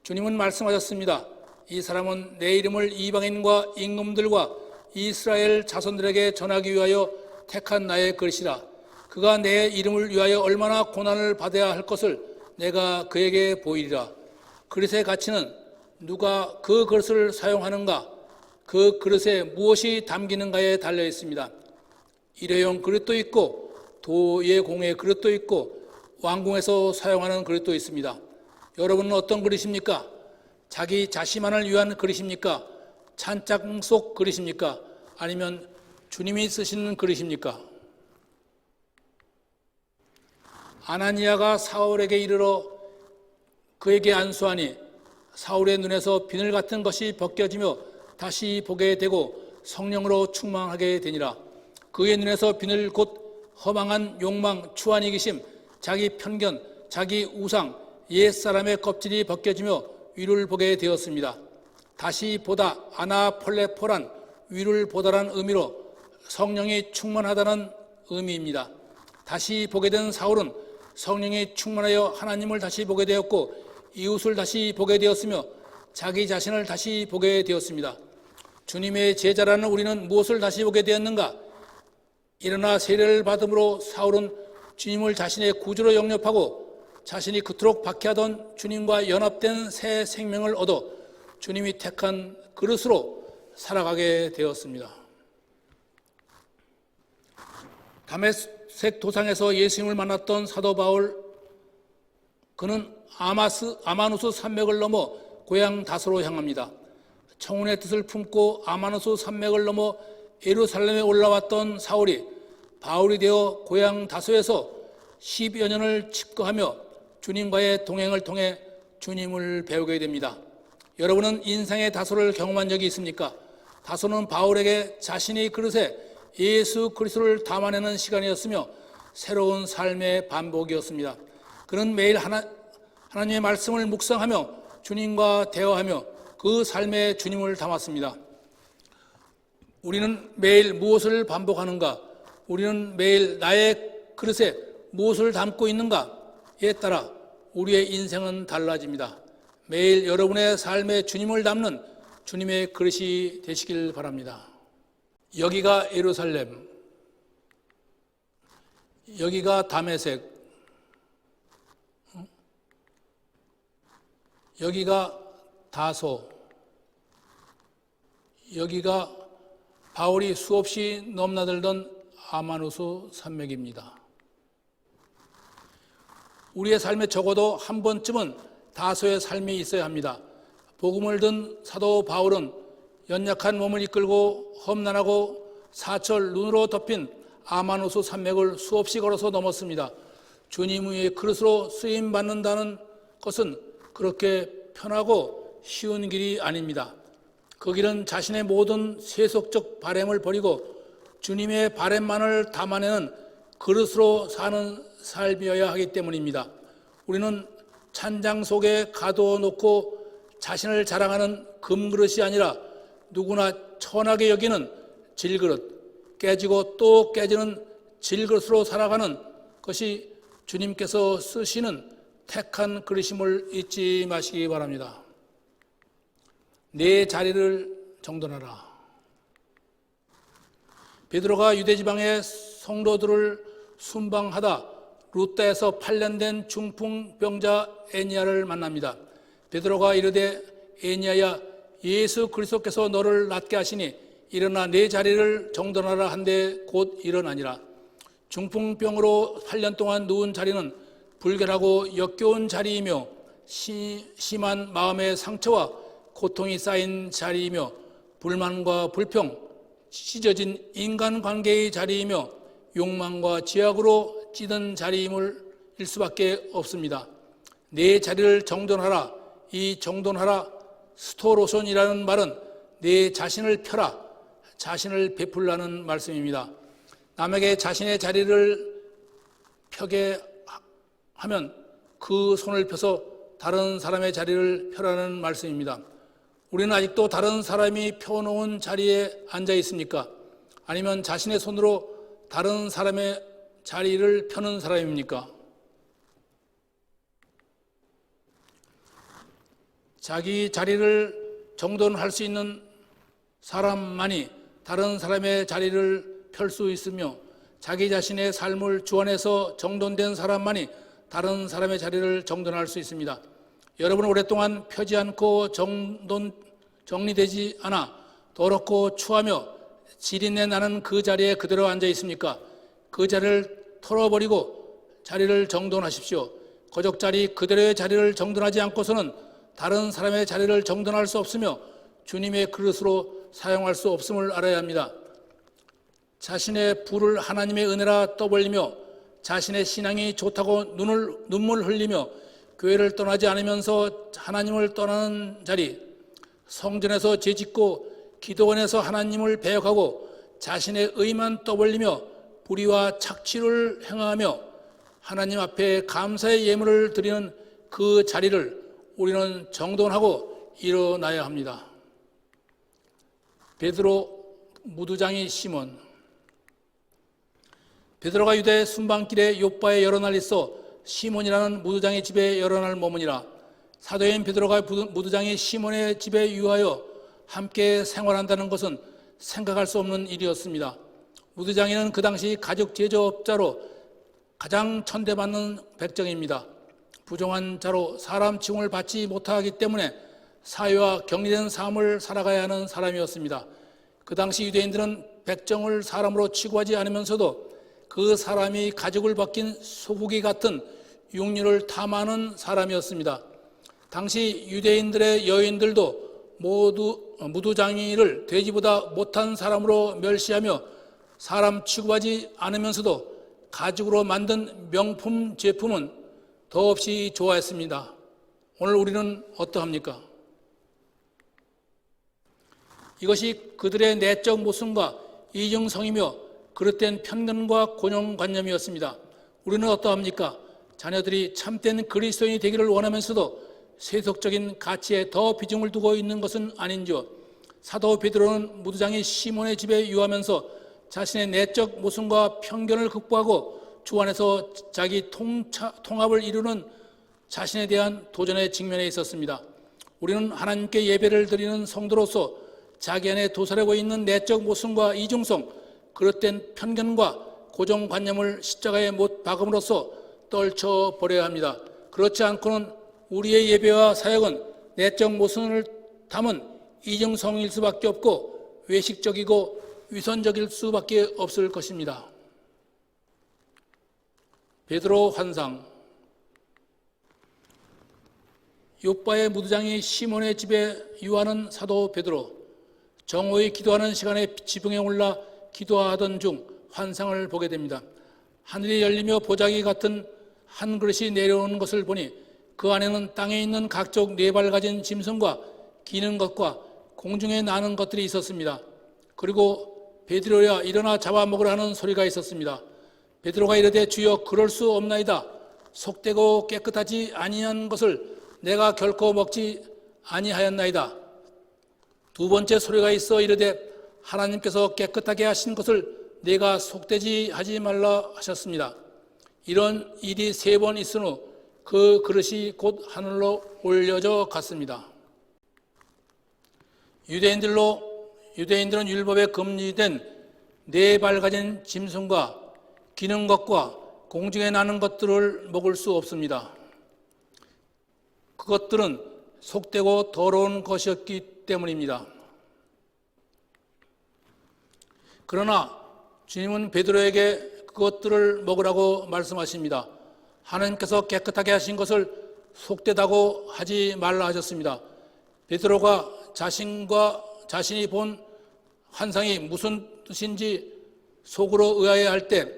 주님은 말씀하셨습니다. 이 사람은 내 이름을 이방인과 임금들과 이스라엘 자손들에게 전하기 위하여 택한 나의 그릇이라. 그가 내 이름을 위하여 얼마나 고난을 받아야 할 것을 내가 그에게 보이리라. 그릇의 가치는 누가 그 그릇을 사용하는가, 그 그릇에 무엇이 담기는가에 달려 있습니다. 일회용 그릇도 있고 도예공의 그릇도 있고 왕궁에서 사용하는 그릇도 있습니다. 여러분은 어떤 그릇입니까? 자기 자신만을 위한 그릇입니까? 찬장 속 그릇입니까? 아니면 주님이 쓰시는 그릇입니까? 아나니아가 사울에게 이르러 그에게 안수하니 사울의 눈에서 비늘 같은 것이 벗겨지며 다시 보게 되고 성령으로 충만하게 되니라. 그의 눈에서 비늘 곧 허망한 욕망, 추한 이기심, 자기 편견, 자기 우상, 옛사람의 껍질이 벗겨지며 위를 보게 되었습니다. 다시 보다 아나폴레포란 위를 보다란 의미로 성령이 충만하다는 의미입니다. 다시 보게 된 사울은 성령이 충만하여 하나님을 다시 보게 되었고 이웃을 다시 보게 되었으며 자기 자신을 다시 보게 되었습니다. 주님의 제자라는 우리는 무엇을 다시 보게 되었는가? 일어나 세례를 받음으로 사울은 주님을 자신의 구주로 영접하고 자신이 그토록 박해하던 주님과 연합된 새 생명을 얻어 주님이 택한 그릇으로 살아가게 되었습니다. 다메섹 도상에서 예수님을 만났던 사도 바울, 그는 아마누스 산맥을 넘어 고향 다소로 향합니다. 청운의 뜻을 품고 아마누스 산맥을 넘어 예루살렘에 올라왔던 사울이 바울이 되어 고향 다소에서 10여 년을 집거하며 주님과의 동행을 통해 주님을 배우게 됩니다. 여러분은 인생의 다소를 경험한 적이 있습니까? 다소는 바울에게 자신의 그릇에 예수 그리스도를 담아내는 시간이었으며 새로운 삶의 반복이었습니다. 그는 매일 하나님의 말씀을 묵상하며 주님과 대화하며 그 삶에 주님을 담았습니다. 우리는 매일 무엇을 반복하는가? 우리는 매일 나의 그릇에 무엇을 담고 있는가에 따라 우리의 인생은 달라집니다. 매일 여러분의 삶에 주님을 담는 주님의 그릇이 되시길 바랍니다. 여기가 예루살렘, 여기가 다메섹, 여기가 다소, 여기가 바울이 수없이 넘나들던 아마누스 산맥입니다. 우리의 삶에 적어도 한 번쯤은 다소의 삶이 있어야 합니다. 복음을 든 사도 바울은 연약한 몸을 이끌고 험난하고 사철 눈으로 덮인 아마누스 산맥을 수없이 걸어서 넘었습니다. 주님의 그릇으로 쓰임 받는다는 것은 그렇게 편하고 쉬운 길이 아닙니다. 그 길은 자신의 모든 세속적 바램을 버리고 주님의 바램만을 담아내는 그릇으로 사는 삶이어야 하기 때문입니다. 우리는 찬장 속에 가둬놓고 자신을 자랑하는 금그릇이 아니라 누구나 천하게 여기는 질그릇, 깨지고 또 깨지는 질그릇으로 살아가는 것이 주님께서 쓰시는 택한 그릇임을 잊지 마시기 바랍니다. 내 자리를 정돈하라. 베드로가 유대지방의 성도들을 순방하다 루다에서 8년 된 중풍병자 에니야를 만납니다. 베드로가 이르되 에니야야, 예수 그리스도께서 너를 낫게 하시니 일어나 내 자리를 정돈하라 한데 곧 일어나니라. 중풍병으로 8년 동안 누운 자리는 불결하고 역겨운 자리이며 심한 마음의 상처와 고통이 쌓인 자리이며 불만과 불평, 찢어진 인간관계의 자리이며 욕망과 죄악으로 찌든 자리임을 일 수밖에 없습니다. 내 자리를 정돈하라. 이 정돈하라, 스토로손이라는 말은 내 자신을 펴라, 자신을 베풀라는 말씀입니다. 남에게 자신의 자리를 펴게 하면 그 손을 펴서 다른 사람의 자리를 펴라는 말씀입니다. 우리는 아직도 다른 사람이 펴놓은 자리에 앉아 있습니까? 아니면 자신의 손으로 다른 사람의 자리를 펴는 사람입니까? 자기 자리를 정돈할 수 있는 사람만이 다른 사람의 자리를 펼 수 있으며 자기 자신의 삶을 주관해서 정돈된 사람만이 다른 사람의 자리를 정돈할 수 있습니다. 여러분은 오랫동안 펴지 않고 정리되지 않아 더럽고 추하며 지린내 나는 그 자리에 그대로 앉아 있습니까? 그 자리를 털어버리고 자리를 정돈하십시오. 거적자리 그대로의 자리를 정돈하지 않고서는 다른 사람의 자리를 정돈할 수 없으며 주님의 그릇으로 사용할 수 없음을 알아야 합니다. 자신의 부를 하나님의 은혜라 떠벌리며 자신의 신앙이 좋다고 눈물 흘리며 교회를 떠나지 않으면서 하나님을 떠나는 자리, 성전에서 죄짓고 기도원에서 하나님을 배역하고 자신의 의만 떠벌리며 불의와 착취를 행하며 하나님 앞에 감사의 예물을 드리는 그 자리를 우리는 정돈하고 일어나야 합니다. 베드로, 무두장이 시몬. 베드로가 유대 순방길에 욥바에 여러 날 있어 시몬이라는 무두장의 집에 여러 날 머무니라. 사도인 베드로가 무두장의 시몬의 집에 유하여 함께 생활한다는 것은 생각할 수 없는 일이었습니다. 무두장이는 그 당시 가죽 제조업자로 가장 천대받는 백정입니다. 부정한 자로 사람 취급을 받지 못하기 때문에 사회와 격리된 삶을 살아가야 하는 사람이었습니다. 그 당시 유대인들은 백정을 사람으로 취급하지 않으면서도 그 사람이 가죽을 벗긴 소고기 같은 육류를 탐하는 사람이었습니다. 당시 유대인들의 여인들도 모두 무두장이를 돼지보다 못한 사람으로 멸시하며 사람 취급하지 않으면서도 가죽으로 만든 명품 제품은 더없이 좋아했습니다. 오늘 우리는 어떠합니까? 이것이 그들의 내적 모순과 이중성이며 그릇된 편견과 고정관념이었습니다. 우리는 어떠합니까? 자녀들이 참된 그리스도인이 되기를 원하면서도 세속적인 가치에 더 비중을 두고 있는 것은 아닌지요. 사도 베드로는 무두장이 시몬의 집에 유하면서 자신의 내적 모순과 편견을 극복하고 주 안에서 자기 통합을 이루는 자신에 대한 도전에 직면해 있었습니다. 우리는 하나님께 예배를 드리는 성도로서 자기 안에 도사리고 있는 내적 모순과 이중성, 그릇된 편견과 고정관념을 십자가에 못 박음으로써 떨쳐버려야 합니다. 그렇지 않고는 우리의 예배와 사역은 내적 모순을 담은 이중성일 수밖에 없고 외식적이고 위선적일 수밖에 없을 것입니다. 베드로 환상. 욥바의 무두장이 시몬의 집에 유하는 사도 베드로. 정오에 기도하는 시간에 지붕에 올라 기도하던 중 환상을 보게 됩니다. 하늘이 열리며 보자기 같은 한 그릇이 내려오는 것을 보니 그 안에는 땅에 있는 각종 네 발 가진 짐승과 기는 것과 공중에 나는 것들이 있었습니다. 그리고 베드로야 일어나 잡아먹으라 하는 소리가 있었습니다. 베드로가 이르되 주여 그럴 수 없나이다. 속되고 깨끗하지 아니한 것을 내가 결코 먹지 아니하였나이다. 두 번째 소리가 있어 이르되 하나님께서 깨끗하게 하신 것을 내가 속되지 하지 말라 하셨습니다. 이런 일이 3번 있은 후 그 그릇이 곧 하늘로 올려져 갔습니다. 유대인들은 율법에 금지된 4발 가진 짐승과 기는 것과 공중에 나는 것들을 먹을 수 없습니다. 그것들은 속되고 더러운 것이었기 때문입니다. 그러나 주님은 베드로에게 그것들을 먹으라고 말씀하십니다. 하나님께서 깨끗하게 하신 것을 속되다고 하지 말라 하셨습니다. 베드로가 자신이 본 환상이 무슨 뜻인지 속으로 의아해할 때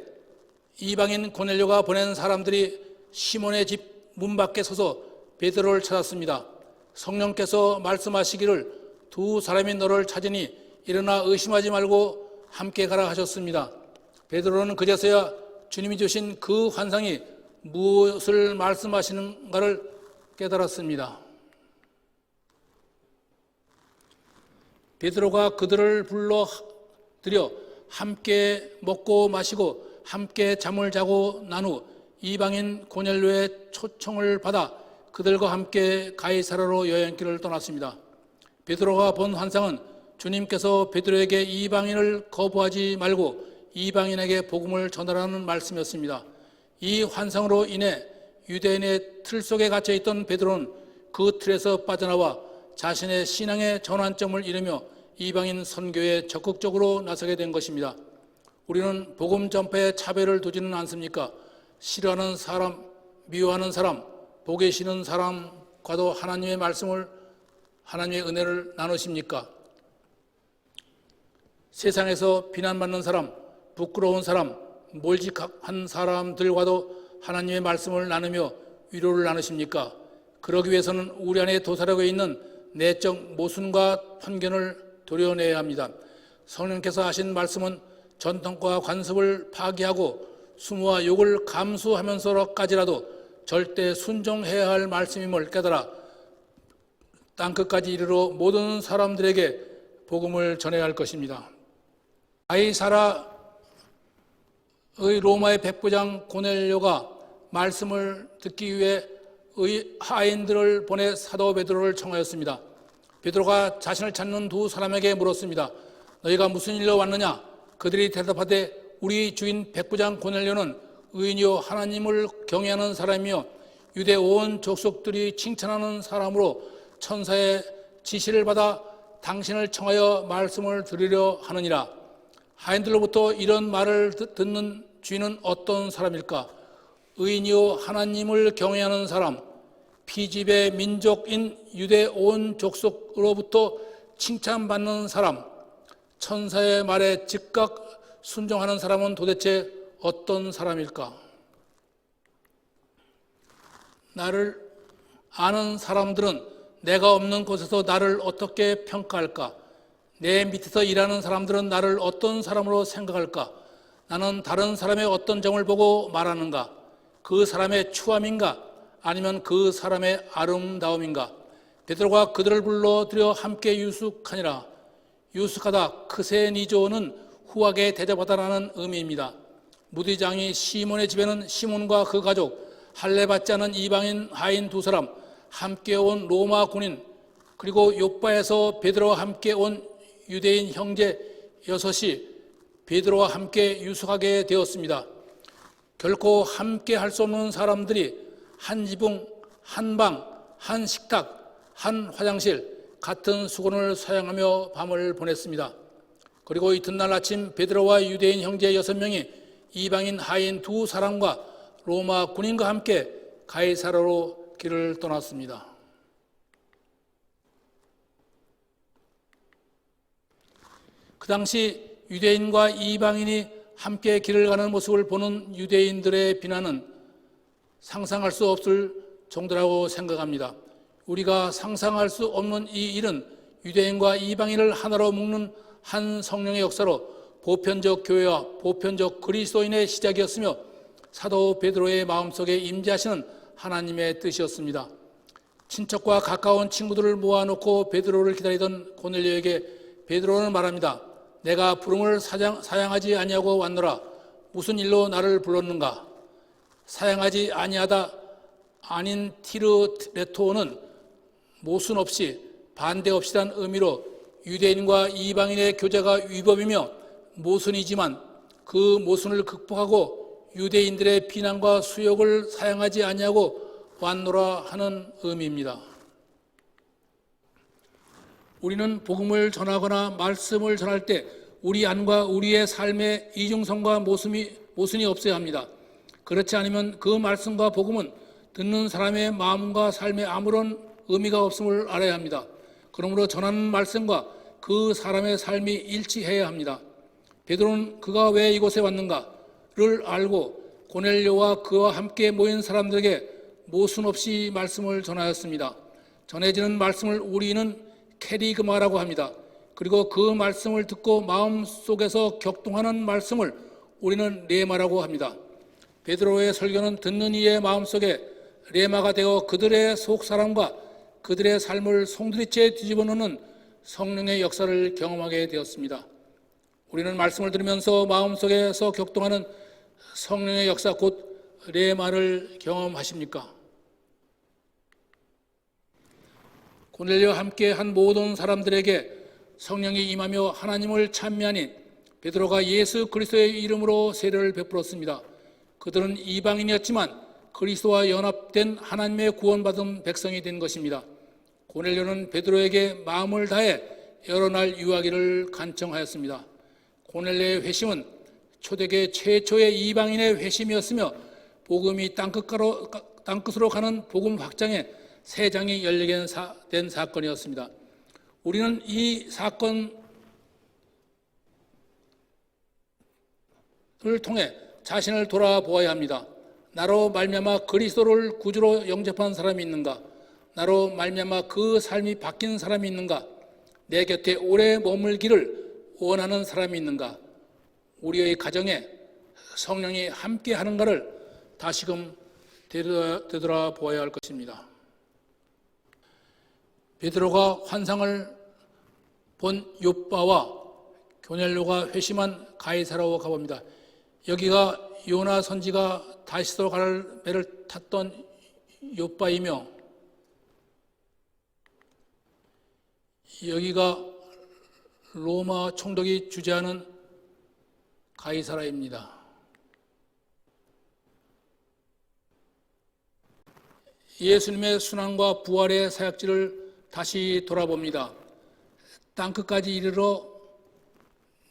이방인 고넬료가 보낸 사람들이 시몬의 집 문 밖에 서서 베드로를 찾았습니다. 성령께서 말씀하시기를 두 사람이 너를 찾으니 일어나 의심하지 말고 함께 가라 하셨습니다. 베드로는 그제서야 주님이 주신 그 환상이 무엇을 말씀하시는가를 깨달았습니다. 베드로가 그들을 불러들여 함께 먹고 마시고 함께 잠을 자고 난 후 이방인 고넬료의 초청을 받아 그들과 함께 가이사라로 여행길을 떠났습니다. 베드로가 본 환상은 주님께서 베드로에게 이방인을 거부하지 말고 이방인에게 복음을 전하라는 말씀이었습니다. 이 환상으로 인해 유대인의 틀 속에 갇혀있던 베드로는 그 틀에서 빠져나와 자신의 신앙의 전환점을 이루며 이방인 선교에 적극적으로 나서게 된 것입니다. 우리는 복음 전파에 차별을 두지는 않습니까? 싫어하는 사람, 미워하는 사람, 복에 쉬는 사람과도 하나님의 은혜를 나누십니까? 세상에서 비난받는 사람, 부끄러운 사람, 몰직한 사람들과도 하나님의 말씀을 나누며 위로를 나누십니까? 그러기 위해서는 우리 안에 도사력에 있는 내적 모순과 편견을 도려내야 합니다. 성령께서 하신 말씀은 전통과 관습을 파기하고 수모와 욕을 감수하면서까지라도 절대 순종해야 할 말씀임을 깨달아 땅끝까지 이르러 모든 사람들에게 복음을 전해야 할 것입니다. 가이사라의 로마의 백부장 고넬료가 말씀을 듣기 위해 하인들을 보내 사도 베드로를 청하였습니다. 베드로가 자신을 찾는 두 사람에게 물었습니다. 너희가 무슨 일로 왔느냐? 그들이 대답하되 우리 주인 백부장 고넬료는 의인이요 하나님을 경외하는 사람이며 유대 온 족속들이 칭찬하는 사람으로 천사의 지시를 받아 당신을 청하여 말씀을 드리려 하느니라. 하인들로부터 이런 말을 듣는 주인은 어떤 사람일까? 의인이요 하나님을 경외하는 사람, 피집의 민족인 유대 온 족속으로부터 칭찬받는 사람, 천사의 말에 즉각 순종하는 사람은 도대체 어떤 사람일까? 나를 아는 사람들은 내가 없는 곳에서 나를 어떻게 평가할까? 내 밑에서 일하는 사람들은 나를 어떤 사람으로 생각할까? 나는 다른 사람의 어떤 점을 보고 말하는가? 그 사람의 추함인가? 아니면 그 사람의 아름다움인가? 베드로가 그들을 불러들여 함께 유숙하니라. 유숙하다 크세니조는 후하게 대접하다라는 의미입니다. 무디장이 시몬의 집에는 시몬과 그 가족, 할례받지 않은 이방인 하인 두 사람, 함께 온 로마 군인, 그리고 요바에서 베드로와 함께 온 유대인 형제 6이 베드로와 함께 유숙하게 되었습니다. 결코 함께 할 수 없는 사람들이 한 지붕, 한 방, 한 식탁, 한 화장실, 같은 수건을 사용하며 밤을 보냈습니다. 그리고 이튿날 아침 베드로와 유대인 형제 6명이 이방인 하인 두 사람과 로마 군인과 함께 가이사라로 길을 떠났습니다. 그 당시 유대인과 이방인이 함께 길을 가는 모습을 보는 유대인들의 비난은 상상할 수 없을 정도라고 생각합니다. 우리가 상상할 수 없는 이 일은 유대인과 이방인을 하나로 묶는 한 성령의 역사로 보편적 교회와 보편적 그리스도인의 시작이었으며 사도 베드로의 마음속에 임재하시는 하나님의 뜻이었습니다. 친척과 가까운 친구들을 모아놓고 베드로를 기다리던 고넬료에게 베드로는 말합니다. 내가 부름을 사양하지 아니하고 왔노라. 무슨 일로 나를 불렀는가? 사양하지 아니하다 아닌 티르레토는 모순 없이 반대 없이란 의미로 유대인과 이방인의 교제가 위법이며 모순이지만 그 모순을 극복하고 유대인들의 비난과 수욕을 사양하지 아니하고 왔노라 하는 의미입니다. 우리는 복음을 전하거나 말씀을 전할 때 우리 안과 우리의 삶의 이중성과 모순이 없어야 합니다. 그렇지 않으면 그 말씀과 복음은 듣는 사람의 마음과 삶에 아무런 의미가 없음을 알아야 합니다. 그러므로 전하는 말씀과 그 사람의 삶이 일치해야 합니다. 베드로는 그가 왜 이곳에 왔는가를 알고 고넬료와 그와 함께 모인 사람들에게 모순 없이 말씀을 전하였습니다. 전해지는 말씀을 우리는 캐리그마라고 합니다. 그리고 그 말씀을 듣고 마음속에서 격동하는 말씀을 우리는 레마라고 합니다. 베드로의 설교는 듣는 이의 마음속에 레마가 되어 그들의 속사람과 그들의 삶을 송두리째 뒤집어놓는 성령의 역사를 경험하게 되었습니다. 우리는 말씀을 들으면서 마음속에서 격동하는 성령의 역사 곧 레마를 경험하십니까? 고넬료와 함께 한 모든 사람들에게 성령이 임하며 하나님을 찬미하니 베드로가 예수 그리스도의 이름으로 세례를 베풀었습니다. 그들은 이방인이었지만 그리스도와 연합된 하나님의 구원받은 백성이 된 것입니다. 고넬료는 베드로에게 마음을 다해 여러 날 유하기를 간청하였습니다. 고넬료의 회심은 초대교회 최초의 이방인의 회심이었으며 복음이 땅끝으로 가는 복음 확장의 새 장이 열리게 된 사건이었습니다. 우리는 이 사건을 통해 자신을 돌아보아야 합니다. 나로 말미암아 그리스도를 구주로 영접한 사람이 있는가? 나로 말미암아 그 삶이 바뀐 사람이 있는가? 내 곁에 오래 머물기를 원하는 사람이 있는가? 우리의 가정에 성령이 함께 하는가를 다시금 되돌아보아야 할 것입니다. 베드로가 환상을 본 욥바와 고넬료가 회심한 가이사라로 가봅니다. 여기가 요나 선지가 다시스로 갈 배를 탔던 욥바이며 여기가 로마 총독이 주재하는 가이사라입니다. 예수님의 순환과 부활의 사역지를 다시 돌아봅니다. 땅끝까지 이르러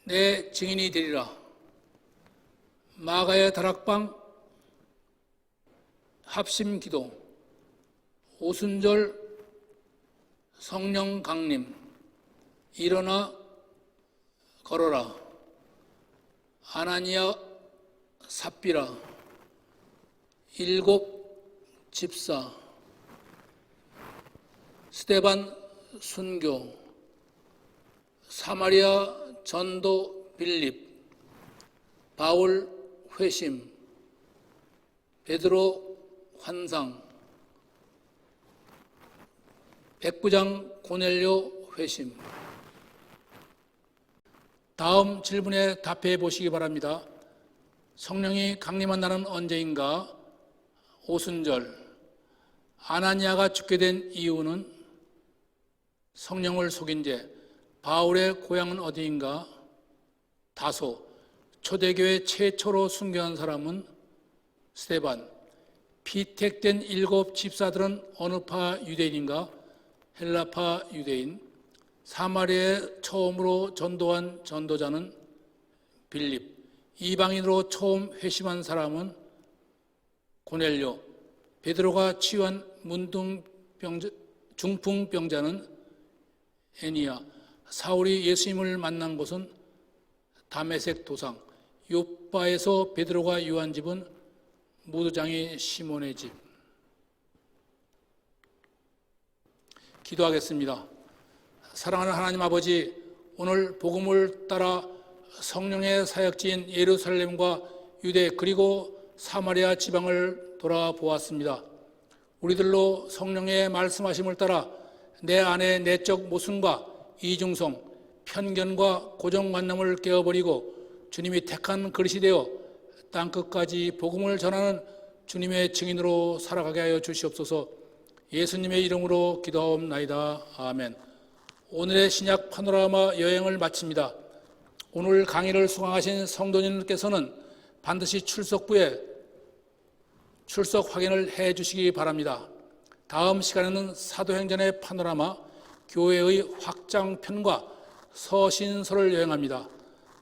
내 증인이 되리라. 마가의 다락방, 합심기도, 오순절 성령 강림, 일어나 걸어라, 아나니아 삽비라, 일곱 집사, 스데반 순교, 사마리아 전도 빌립, 바울 회심, 베드로 환상, 백부장 고넬료 회심. 다음 질문에 답해 보시기 바랍니다. 성령이 강림한 날은 언제인가? 오순절. 아나니아가 죽게 된 이유는? 성령을 속인 죄. 바울의 고향은 어디인가? 다소. 초대교회 최초로 순교한 사람은? 스데반. 피택된 일곱 집사들은 어느 파 유대인인가? 헬라파 유대인. 사마리아에 처음으로 전도한 전도자는? 빌립. 이방인으로 처음 회심한 사람은? 고넬료. 베드로가 치유한 중풍병자는? 에니야. 사울이 예수님을 만난 곳은? 다메섹 도상. 욥바에서 베드로가 유한 집은 무도장이 시몬의 집. 기도하겠습니다. 사랑하는 하나님 아버지, 오늘 복음을 따라 성령의 사역지인 예루살렘과 유대 그리고 사마리아 지방을 돌아보았습니다. 우리들로 성령의 말씀하심을 따라 내 안의 내적 모순과 이중성, 편견과 고정관념을 깨어버리고 주님이 택한 그릇이 되어 땅끝까지 복음을 전하는 주님의 증인으로 살아가게 하여 주시옵소서. 예수님의 이름으로 기도하옵나이다. 아멘. 오늘의 신약 파노라마 여행을 마칩니다. 오늘 강의를 수강하신 성도님들께서는 반드시 출석부에 출석 확인을 해 주시기 바랍니다. 다음 시간에는 사도행전의 파노라마, 교회의 확장편과 서신서를 여행합니다.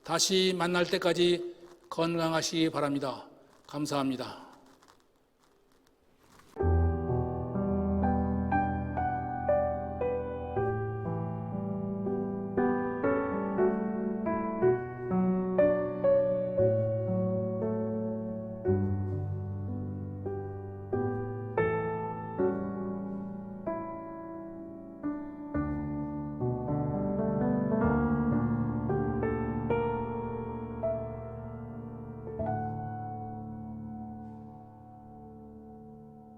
다시 만날 때까지 건강하시기 바랍니다. 감사합니다.